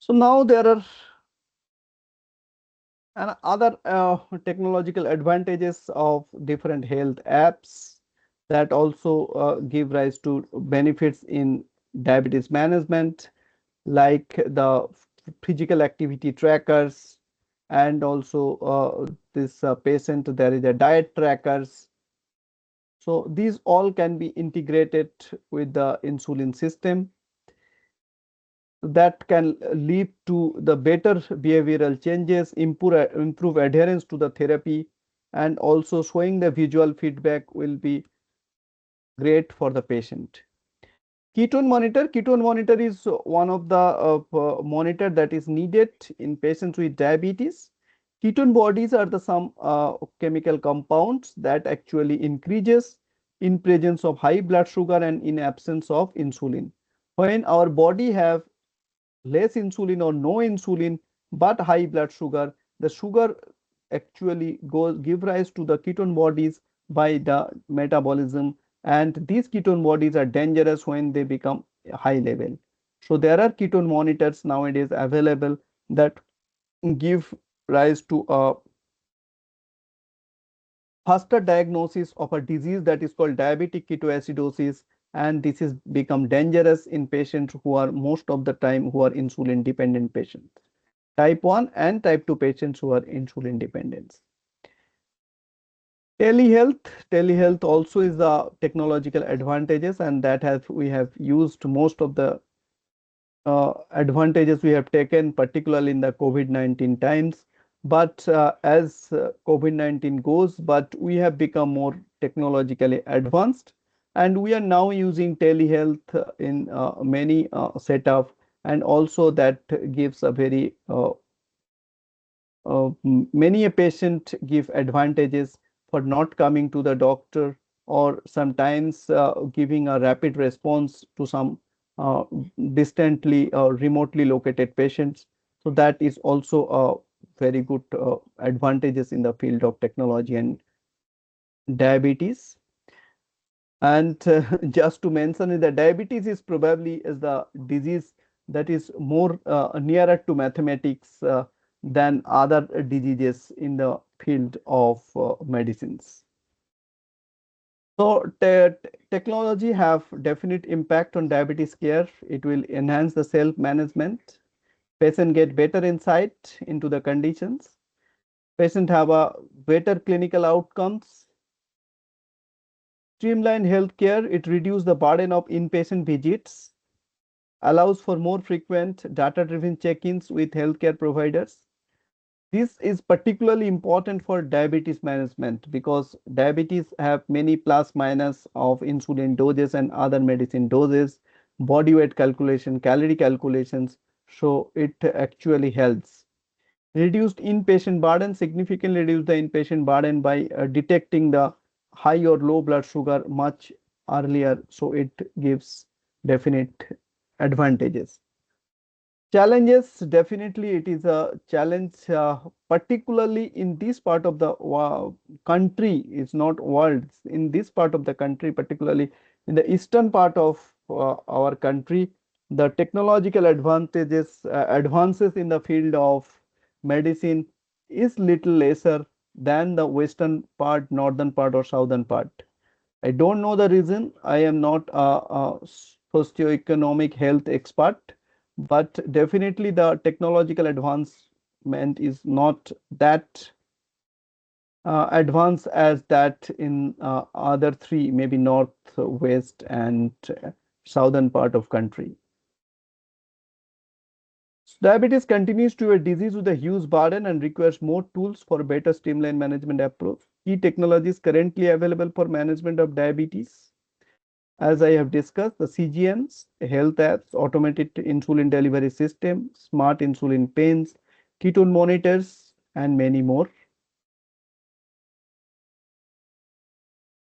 So now there are And other technological advantages of different health apps that also give rise to benefits in diabetes management, like the physical activity trackers, and also this patient, there is a diet trackers. So these all can be integrated with the insulin system that can lead to the better behavioral changes, improve adherence to the therapy, and also showing the visual feedback will be great for the patient. Ketone monitor is one of the monitor that is needed in patients with diabetes. Ketone bodies are the some chemical compounds that actually increases in presence of high blood sugar and in absence of insulin. When our body have less insulin or no insulin but high blood sugar, the sugar actually goes give rise to the ketone bodies by the metabolism, and these ketone bodies are dangerous when they become high level. So there are ketone monitors nowadays available that give rise to a faster diagnosis of a disease that is called diabetic ketoacidosis, and this is become dangerous in patients who are most of the time who are insulin dependent patients, type 1 and type 2 patients who are insulin dependent. Telehealth also is the technological advantages, and that have we have used most of the advantages we have taken, particularly in the COVID-19 times. But as COVID-19 goes, but we have become more technologically advanced, and we are now using telehealth in many setup, and also that gives a very many a patient give advantages for not coming to the doctor, or sometimes giving a rapid response to some uh, distantly or remotely located patients. So that is also a very good advantages in the field of technology and diabetes. And just to mention, that diabetes is probably is the disease that is more nearer to mathematics than other diseases in the field of medicines. So technology have definite impact on diabetes care. It will enhance the self management. Patient get better insight into the conditions. Patient have a better clinical outcomes. Streamline healthcare. It reduce the burden of inpatient visits, allows for more frequent data-driven check-ins with healthcare providers. This is particularly important for diabetes management because diabetes have many plus minus of insulin doses and other medicine doses, body weight calculation, calorie calculations. So it actually helps. Reduced inpatient burden, significantly reduce the inpatient burden by detecting the high or low blood sugar much earlier. So it gives definite advantages. Challenges, definitely it is a challenge, particularly in this part of the country, it's not world, in this part of the country, particularly in the eastern part of our country, the technological advances in the field of medicine is little lesser than the western part, northern part, or southern part. I don't know the reason. I am not a socioeconomic health expert, but definitely the technological advancement is not that advanced as that in other three, maybe north, west, and southern part of country. Diabetes continues to be a disease with a huge burden and requires more tools for better streamline management approach. Key technologies currently available for management of diabetes, as I have discussed, the CGMs, health apps, automated insulin delivery system, smart insulin pens, ketone monitors, and many more.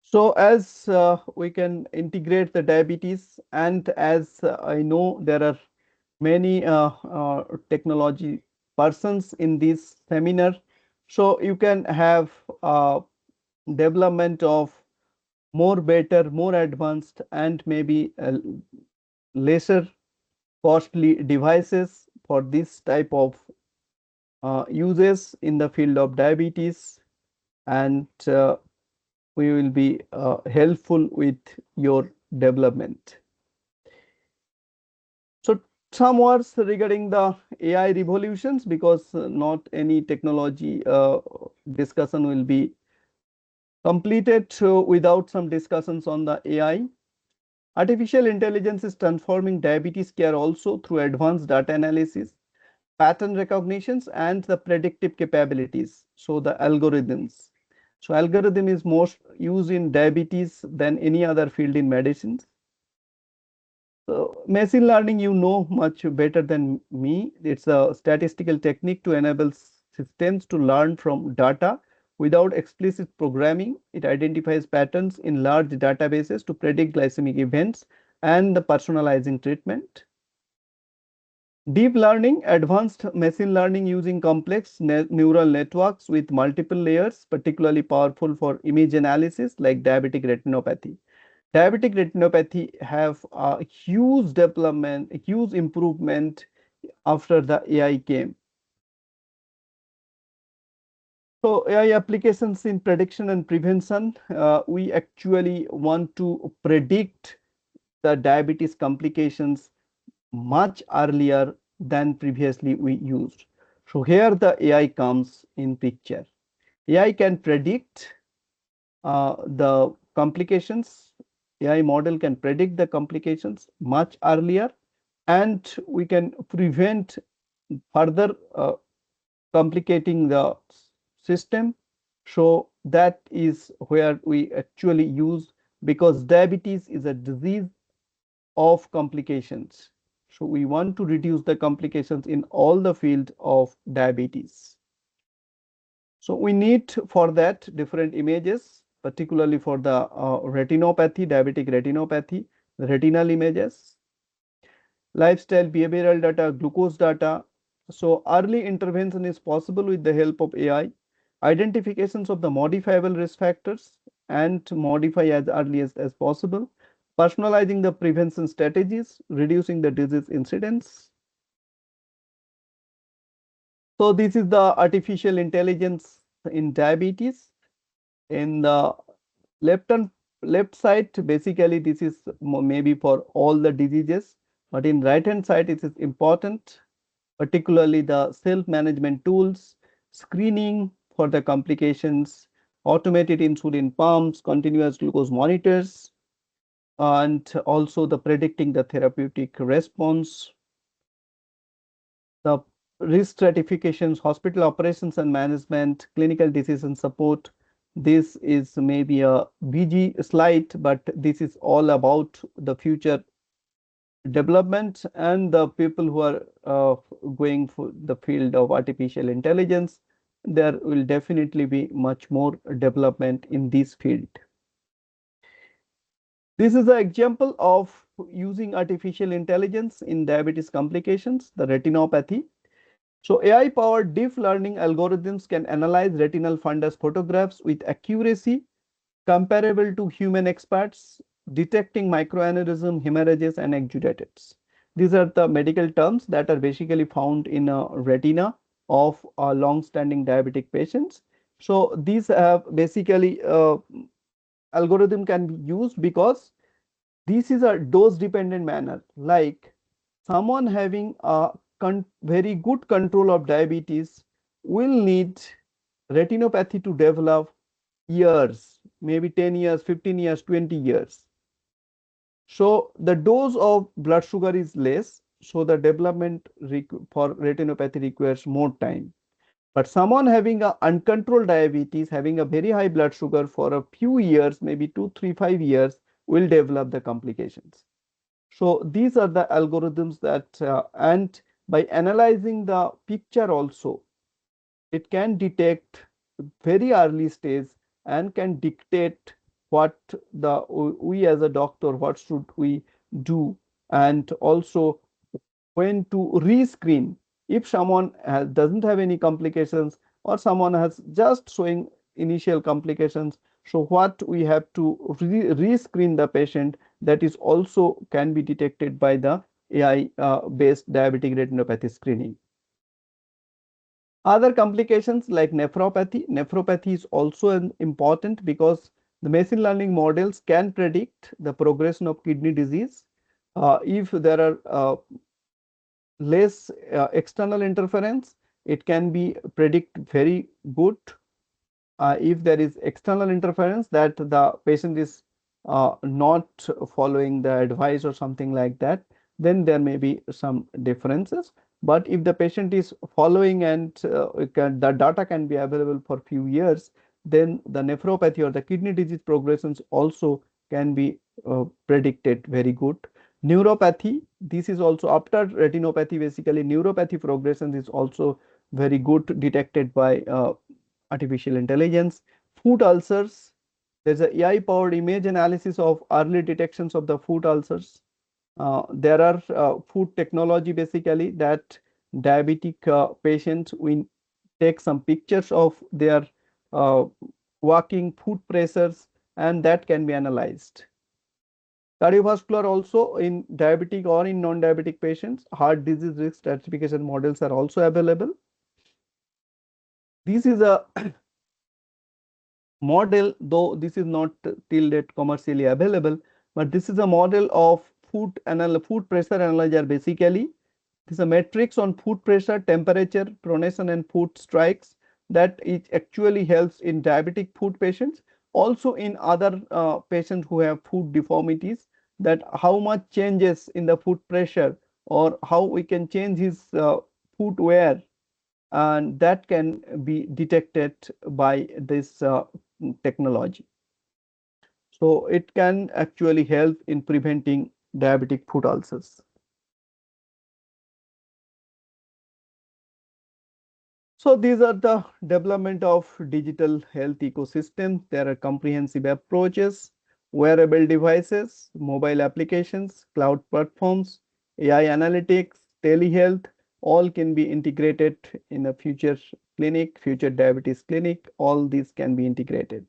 So as we can integrate the diabetes, and as I know there are many technology persons in this seminar, so you can have development of more better, more advanced, and maybe lesser costly devices for this type of uses in the field of diabetes, and we will be helpful with your development. So some words regarding the AI revolutions, because not any technology discussion will be completed without some discussions on the AI. Artificial intelligence is transforming diabetes care also through advanced data analysis, pattern recognitions, and the predictive capabilities. So the algorithms. So algorithm is most used in diabetes than any other field in medicine. So machine learning, you know much better than me. It's a statistical technique to enable systems to learn from data without explicit programming. It identifies patterns in large databases to predict glycemic events and the personalizing treatment. Deep learning, advanced machine learning using complex neural networks with multiple layers, particularly powerful for image analysis like diabetic retinopathy. Diabetic retinopathy have a huge development, a huge improvement after the AI came. So AI applications in prediction and prevention, we actually want to predict the diabetes complications much earlier than previously we used. So here the AI comes in picture. AI can predict the complications. AI model can predict the complications much earlier, and we can prevent further complicating the system. So that is where we actually use, because diabetes is a disease of complications. So we want to reduce the complications in all the field of diabetes. So we need for that different images, particularly for the retinopathy, diabetic retinopathy, the retinal images, lifestyle, behavioral data, glucose data. So early intervention is possible with the help of AI, identifications of the modifiable risk factors and modify as early as possible, personalizing the prevention strategies, reducing the disease incidence. So this is the artificial intelligence in diabetes. In the left and left side, basically this is maybe for all the diseases, but in right hand side it is important, particularly the self-management tools, screening for the complications, automated insulin pumps, continuous glucose monitors, and also the predicting the therapeutic response, the risk stratifications, hospital operations and management, clinical decision support. This is maybe a BG slide, but this is all about the future development and the people who are going for the field of artificial intelligence. There will definitely be much more development in this field. This is an example of using artificial intelligence in diabetes complications, the retinopathy. So AI-powered deep learning algorithms can analyze retinal fundus photographs with accuracy comparable to human experts, detecting microaneurysm, hemorrhages, and exudates. These are the medical terms that are basically found in a retina of long-standing diabetic patients. So these have basically algorithm can be used because this is a dose-dependent manner. Like someone having a very good control of diabetes will need retinopathy to develop years, maybe 10 years, 15 years, 20 years. So the dose of blood sugar is less, so the development for retinopathy requires more time. But someone having a uncontrolled diabetes, having a very high blood sugar for a few years, maybe 2, 3, 5 years, will develop the complications. So these are the algorithms that, and by analyzing the picture also, it can detect very early stage and can dictate what the we as a doctor, what should we do, and also when to rescreen if someone doesn't have any complications or someone has just showing initial complications. So what we have to rescreen the patient, that is also can be detected by the AI based diabetic retinopathy screening. Other complications like nephropathy. Nephropathy is also important because the machine learning models can predict the progression of kidney disease. If there are less external interference, it can be predict very good. If there is external interference, that the patient is not following the advice or something like that, then there may be some differences. But if the patient is following and the data can be available for few years, then the nephropathy or the kidney disease progressions also can be predicted very good. Neuropathy, this is also after retinopathy, basically neuropathy progression is also very good detected by artificial intelligence. Foot ulcers, there's a AI-powered image analysis of early detections of the foot ulcers. There are foot technology basically that diabetic patients will take some pictures of their uh, walking foot pressures, and that can be analyzed. Cardiovascular also in diabetic or in non-diabetic patients, heart disease risk stratification models are also available. This is a model, though this is not till date commercially available, but this is a model of foot pressure analyzer. Basically, this is a matrix on foot pressure, temperature, pronation, and foot strikes that it actually helps in diabetic foot patients, also in other patients who have foot deformities, that how much changes in the foot pressure or how we can change his foot wear, and that can be detected by this technology. So it can actually help in preventing diabetic foot ulcers. So these are the development of digital health ecosystem. There are comprehensive approaches, wearable devices, mobile applications, cloud platforms, AI analytics, telehealth, all can be integrated in a future clinic, future diabetes clinic. All these can be integrated.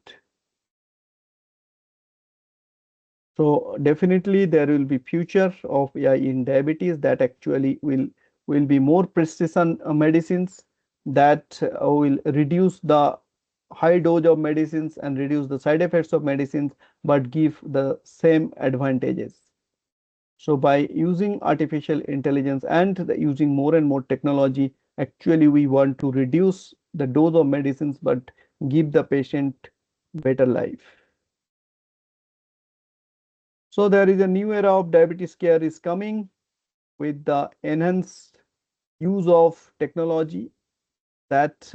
So definitely there will be future of AI in diabetes that actually will be more precision medicines that will reduce the high dose of medicines and reduce the side effects of medicines, but give the same advantages. So by using artificial intelligence and using more and more technology, actually we want to reduce the dose of medicines but give the patient better life. So there is a new era of diabetes care is coming with the enhanced use of technology, that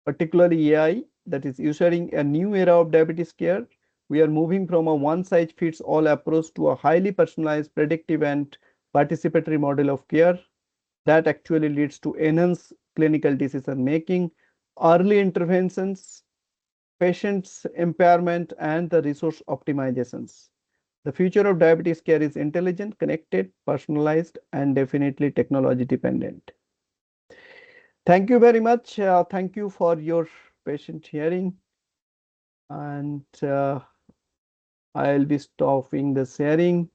particularly AI, that is ushering a new era of diabetes care. We are moving from a one size fits all approach to a highly personalized, predictive, and participatory model of care that actually leads to enhanced clinical decision making, early interventions, patients impairment, and the resource optimizations. The future of diabetes care is intelligent, connected, personalized, and definitely technology dependent. Thank you very much. Thank you for your patient hearing. And I'll be stopping the sharing.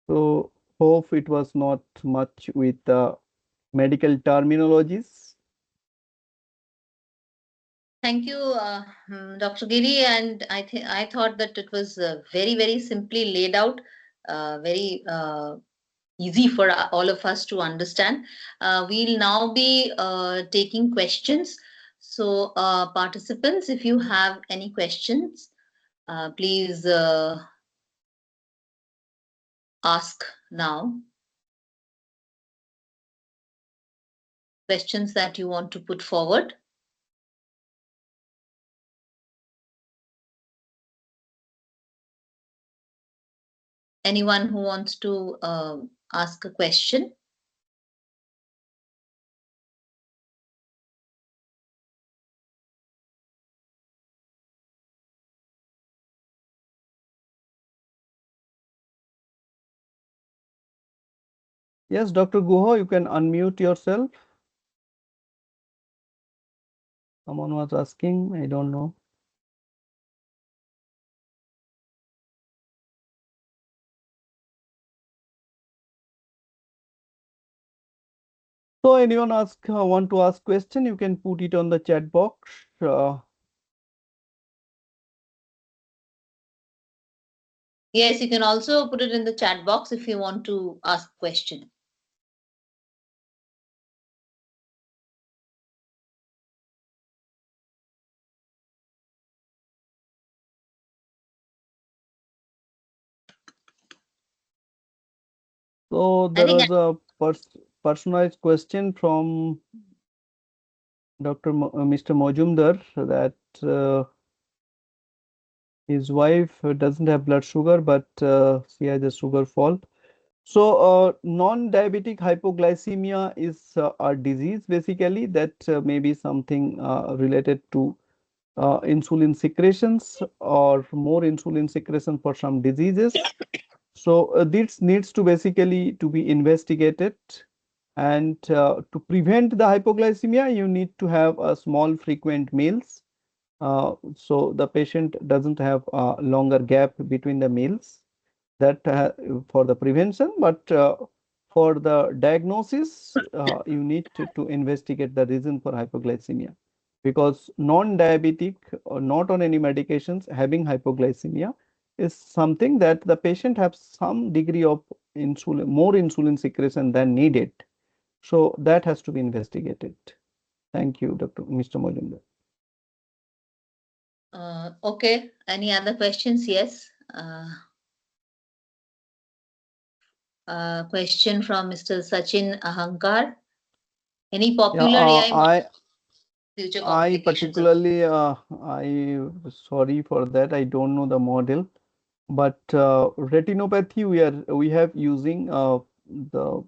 So hope it was not much with the medical terminologies. Thank you, Dr. Giri. And I thought that it was very simply laid out, very easy for all of us to understand. We'll now be taking questions. So, participants, if you have any questions, please ask now. Questions that you want to put forward. Anyone who wants to ask a question? Yes, Dr. Guha, you can unmute yourself. Someone was asking, I don't know. So anyone want to ask question, you can put it on the chat box. Yes, you can also put it in the chat box if you want to ask question. So I there think was a personalized question from Mr. Mojumdar that his wife doesn't have blood sugar, but she has a sugar fall. So, non-diabetic hypoglycemia is a disease basically that may be something related to insulin secretions or more insulin secretion for some diseases. So, this needs to basically to be investigated, and to prevent the hypoglycemia, you need to have a small frequent meals. So the patient doesn't have a longer gap between the meals, that for the prevention, but for the diagnosis, you need to investigate the reason for hypoglycemia, because non-diabetic or not on any medications having hypoglycemia is something that the patient has some degree of insulin, more insulin secretion than needed. So that has to be investigated. Thank you, Mr. Mojumdar. Okay. Any other questions? Yes. Question from Mr. Sachin Ahankar. Any Yeah, popular AI model I future I complications of? particularly, I sorry for that. I don't know the model, but retinopathy we have using the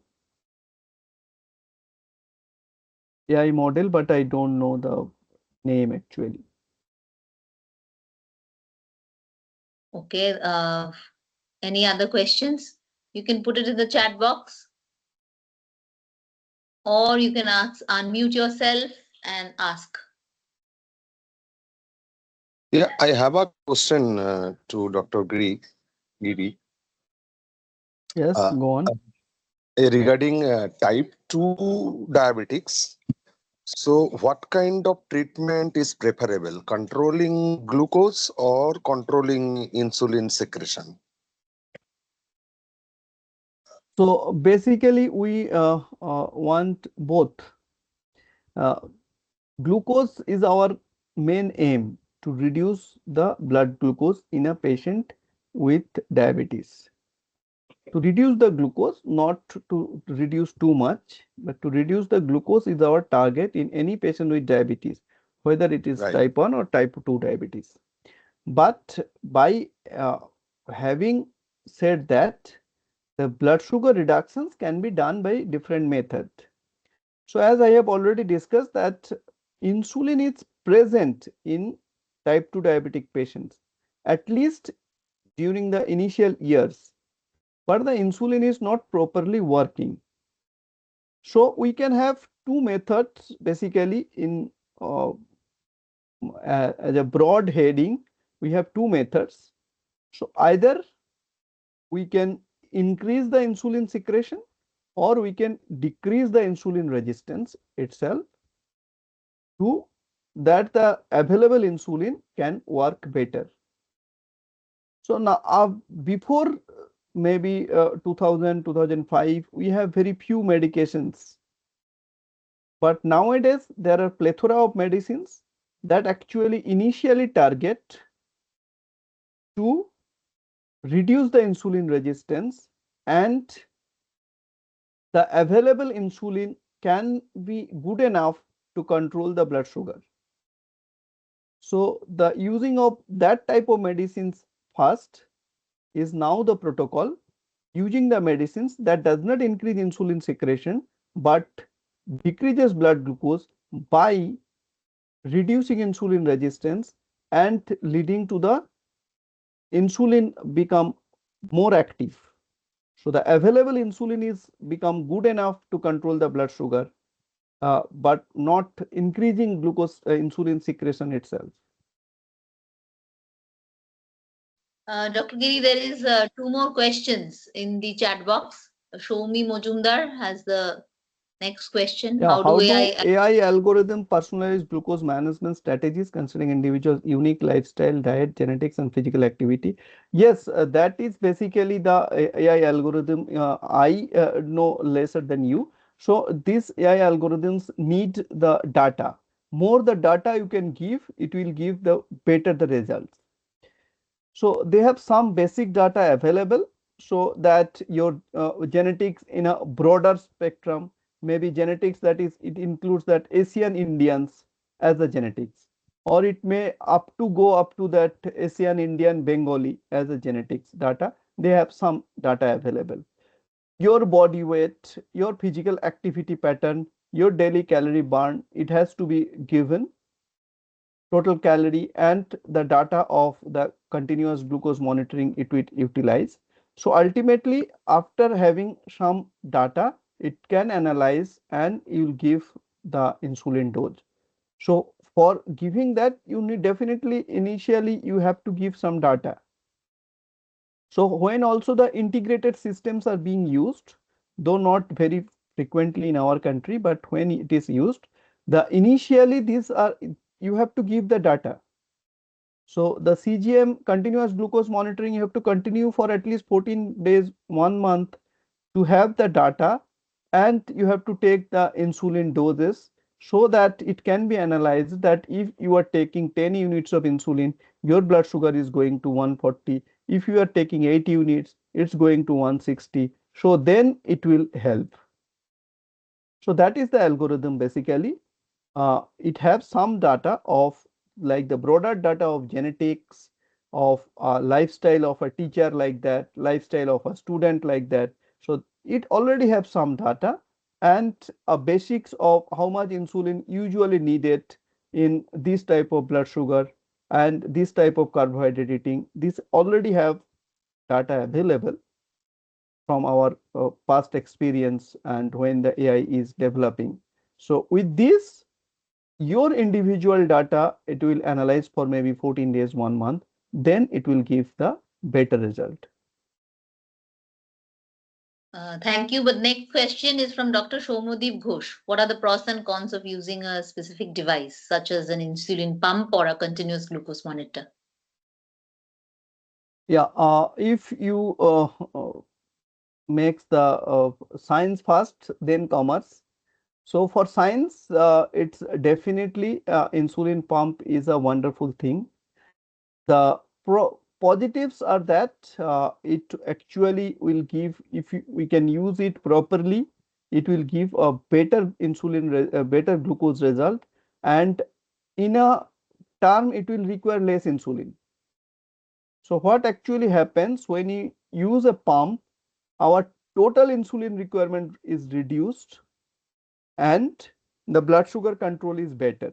AI model, but I don't know the name actually. Okay. Any other questions? You can put it in the chat box, or you can unmute yourself and ask. Yeah, I have a question to Dr. Giri, Yes, uh, go on. regarding type 2 diabetics. So, what kind of treatment is preferable? Controlling glucose or controlling insulin secretion? So basically, we want both. Uh, Glucose is our main aim, to reduce the blood glucose in a patient with diabetes. To reduce the glucose, not to reduce too much, but to reduce the glucose is our target in any patient with diabetes, whether it is Right. type 1 or type 2 diabetes. But by having said that, the blood sugar reductions can be done by different method. So as I have already discussed that insulin is present in type 2 diabetic patients, at least during the initial years, but the insulin is not properly working. So we can have two methods basically in as a broad heading. We have two methods. So either we can increase the insulin secretion, or we can decrease the insulin resistance itself, to that the available insulin can work better. So now before maybe 2000 2005, we have very few medications, but nowadays there are plethora of medicines that actually initially target to reduce the insulin resistance, and the available insulin can be good enough to control the blood sugar. So the using of that type of medicines first is now the protocol, using the medicines that does not increase insulin secretion but decreases blood glucose by reducing insulin resistance and leading to the insulin become more active. So the available insulin is become good enough to control the blood sugar, but not increasing glucose insulin secretion itself. Dr. Giri, there is two more questions in the chat box. Shomi Mojumdar has the Next question. Yeah, How how do do AI? AI algorithm personalize glucose management strategies considering individuals' unique lifestyle, diet, genetics, and physical activity? Yes, that is basically the AI algorithm. I know lesser than you. So these AI algorithms need the data. More the data you can give, it will give the better the results. So they have some basic data available so that your genetics in a broader spectrum, maybe genetics that is, it includes that Asian Indians as the genetics, or it may up to go up to that Asian Indian Bengali as a genetics data. They have some data available. Your body weight, your physical activity pattern, your daily calorie burn, it has to be given total calorie and the data of the continuous glucose monitoring it will utilize. So ultimately, after having some data, it can analyze and you will give the insulin dose. So for giving that, you need definitely initially you have to give some data. So when also the integrated systems are being used, though not very frequently in our country, but when it is used, the initially these are, you have to give the data. So the CGM continuous glucose monitoring, you have to continue for at least 14 days, 1 month to have the data, and you have to take the insulin doses so that it can be analyzed that if you are taking 10 units of insulin, your blood sugar is going to 140. If you are taking 8 units, it's going to 160. So then it will help. So that is the algorithm basically. It has some data of like the broader data of genetics, of lifestyle of a teacher like that, lifestyle of a student like that. So it already have some data and a basics of how much insulin usually needed in this type of blood sugar and this type of carbohydrate eating. This already have data available from our past experience and when the AI is developing. So with this, your individual data, it will analyze for maybe 14 days, 1 month, then it will give the better result. Thank you. But next question is from Dr. Shomudeep Ghosh. What are the pros and cons of using a specific device, such as an insulin pump or a continuous glucose monitor? Yeah, if you makes the science first, then commerce. So for science, it's definitely insulin pump is a wonderful thing. The positives are that it actually will give, if we can use it properly, it will give a better a better glucose result, and in a term, it will require less insulin. So what actually happens when you use a pump, our total insulin requirement is reduced and the blood sugar control is better.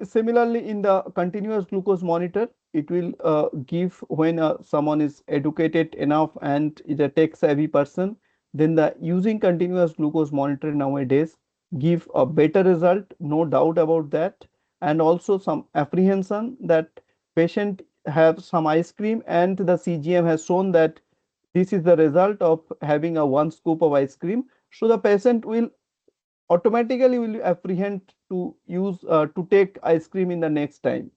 Similarly, in the continuous glucose monitor, it will give when someone is educated enough and is a tech-savvy person, then the using continuous glucose monitor nowadays give a better result, no doubt about that. And also some apprehension that patient have some ice cream and the CGM has shown that this is the result of having a 1 scoop of ice cream. So the patient will automatically will apprehend to use to take ice cream in the next time.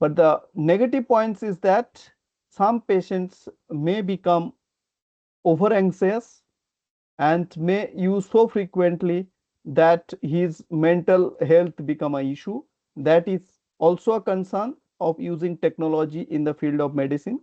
But the negative points is that some patients may become over anxious and may use so frequently that his mental health become a issue. That is also a concern of using technology in the field of medicine.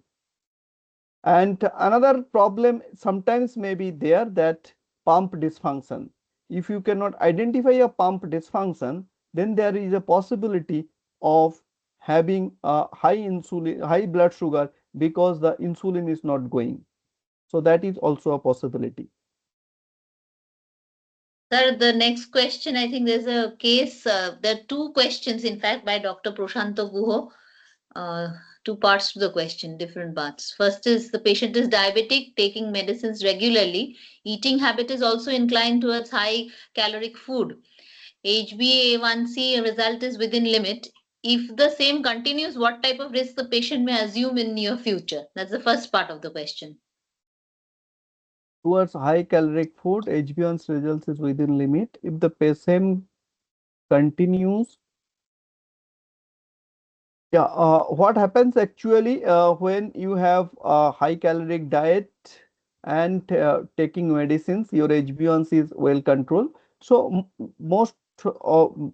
And another problem sometimes may be there that pump dysfunction. If you cannot identify a pump dysfunction, then there is a possibility of having a high blood sugar because the insulin is not going. So that is also a possibility. Sir, the next question, I think there's a case, there are two questions, in fact, by Dr. Prashanto Guho. Two parts to the question, different parts. First is the patient is diabetic, taking medicines regularly. Eating habit is also inclined towards high caloric food. HbA1c result is within limit. If the same continues, what type of risk the patient may assume in near future? That's the first part of the question. towards high caloric food, HbA1c results is within limit. If the patient continues, yeah, what happens actually when you have a high caloric diet and taking medicines, your HbA1c is well controlled. So most of,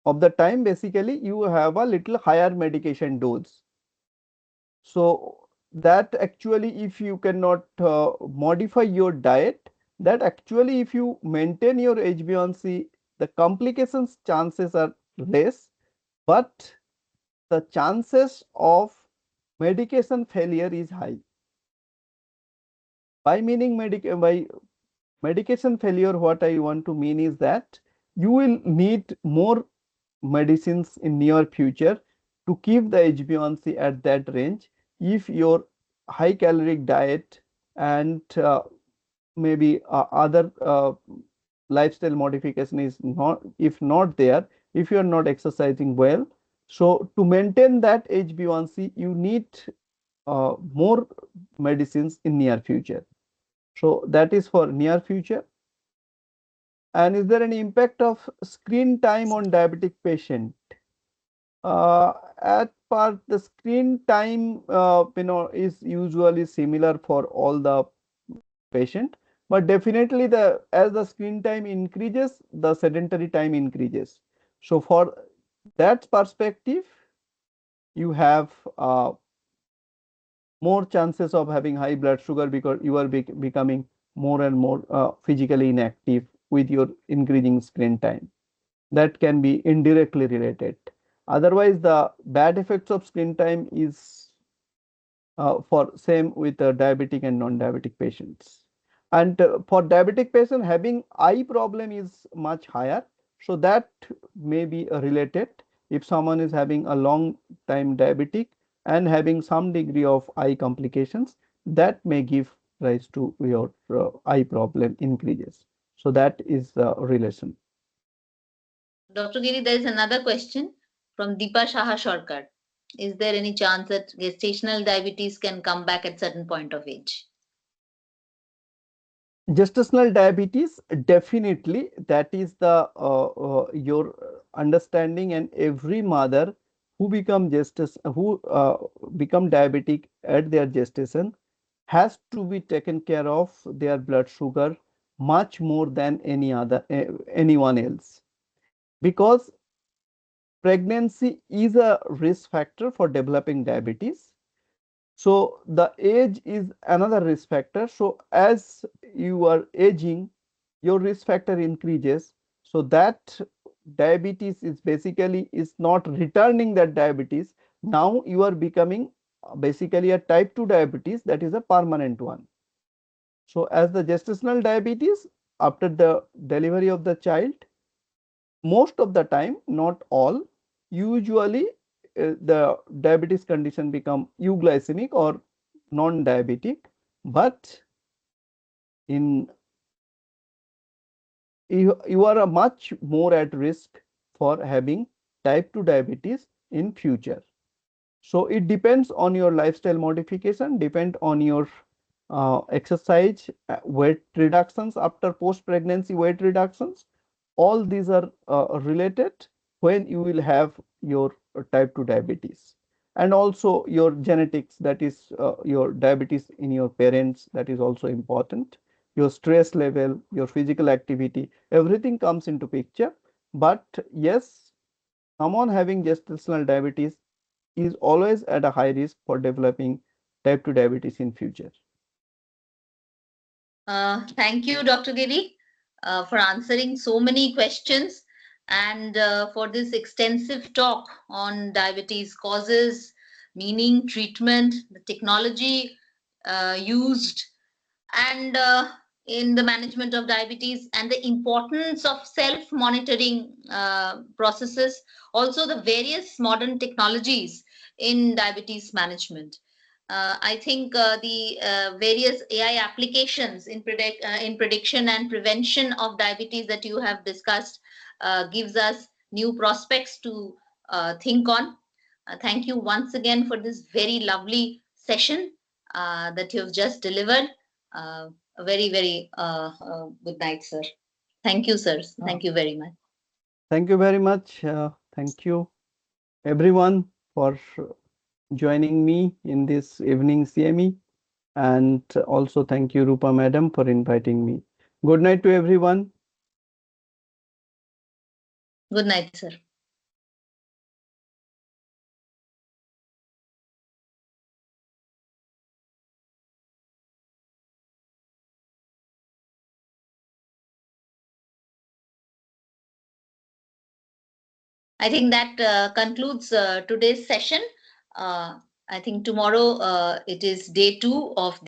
of the time, basically, you have a little higher medication dose. So that actually, if you cannot modify your diet, that actually, if you maintain your HbA1c, the complications chances are less, but the chances of medication failure is high. By medication failure, what I want to mean is that you will need more medicines in near future to keep the HbA1c at that range if your high caloric diet and maybe other lifestyle modification is not, if not there, if you are not exercising well. So to maintain that HbA1c, you need more medicines in near future. So that is for near future. And is there any impact of screen time on diabetic patient? At part, the screen time is usually similar for all the patient, but definitely the as the screen time increases, the sedentary time increases. So for that perspective, you have more chances of having high blood sugar because you are becoming more and more physically inactive with your increasing screen time. That can be indirectly related. Otherwise, the bad effects of screen time is for same with diabetic and non-diabetic patients. And for diabetic patient, having eye problem is much higher. So that may be related. If someone is having a long time diabetic and having some degree of eye complications, that may give rise to your eye problem increases. So that is the relation. Dr. Giri, there is another question from Deepa Shaha Sharkar. Is there any chance that gestational diabetes can come back at certain point of age? Gestational diabetes, definitely, that is the your understanding, and every mother who become diabetic at their gestation has to be taken care of their blood sugar much more than anyone else, because pregnancy is a risk factor for developing diabetes. So the age is another risk factor. So as you are aging, your risk factor increases. So that diabetes is basically is not returning that diabetes. Now you are becoming basically a type 2 diabetes, that is a permanent one. So as the gestational diabetes, after the delivery of the child, most of the time, not all, usually the diabetes condition become euglycemic or non-diabetic, but in you are a much more at risk for having type 2 diabetes in future. So it depends on your lifestyle modification, depend on your exercise, weight reductions after post pregnancy weight reductions. All these are related when you will have your type 2 diabetes, and also your genetics, that is your diabetes in your parents, that is also important. Your stress level, your physical activity, everything comes into picture. But yes, someone having gestational diabetes is always at a high risk for developing type 2 diabetes in future. Thank you, Dr. Giri, for answering so many questions and for this extensive talk on diabetes causes, meaning, treatment, the technology used, and in the management of diabetes, and the importance of self-monitoring processes, also the various modern technologies in diabetes management. I think the various AI applications in prediction and prevention of diabetes that you have discussed gives us new prospects to think on. Thank you once again for this very lovely session that you have just delivered. very, very good night, sir. Thank you, sir. Thank you very much. Thank you very much. Thank you, everyone, for joining me in this evening CME. And also thank you, Rupa Madam, for inviting me. Good night to everyone. Good night, sir. I think that concludes today's session. I think tomorrow it is day 2 of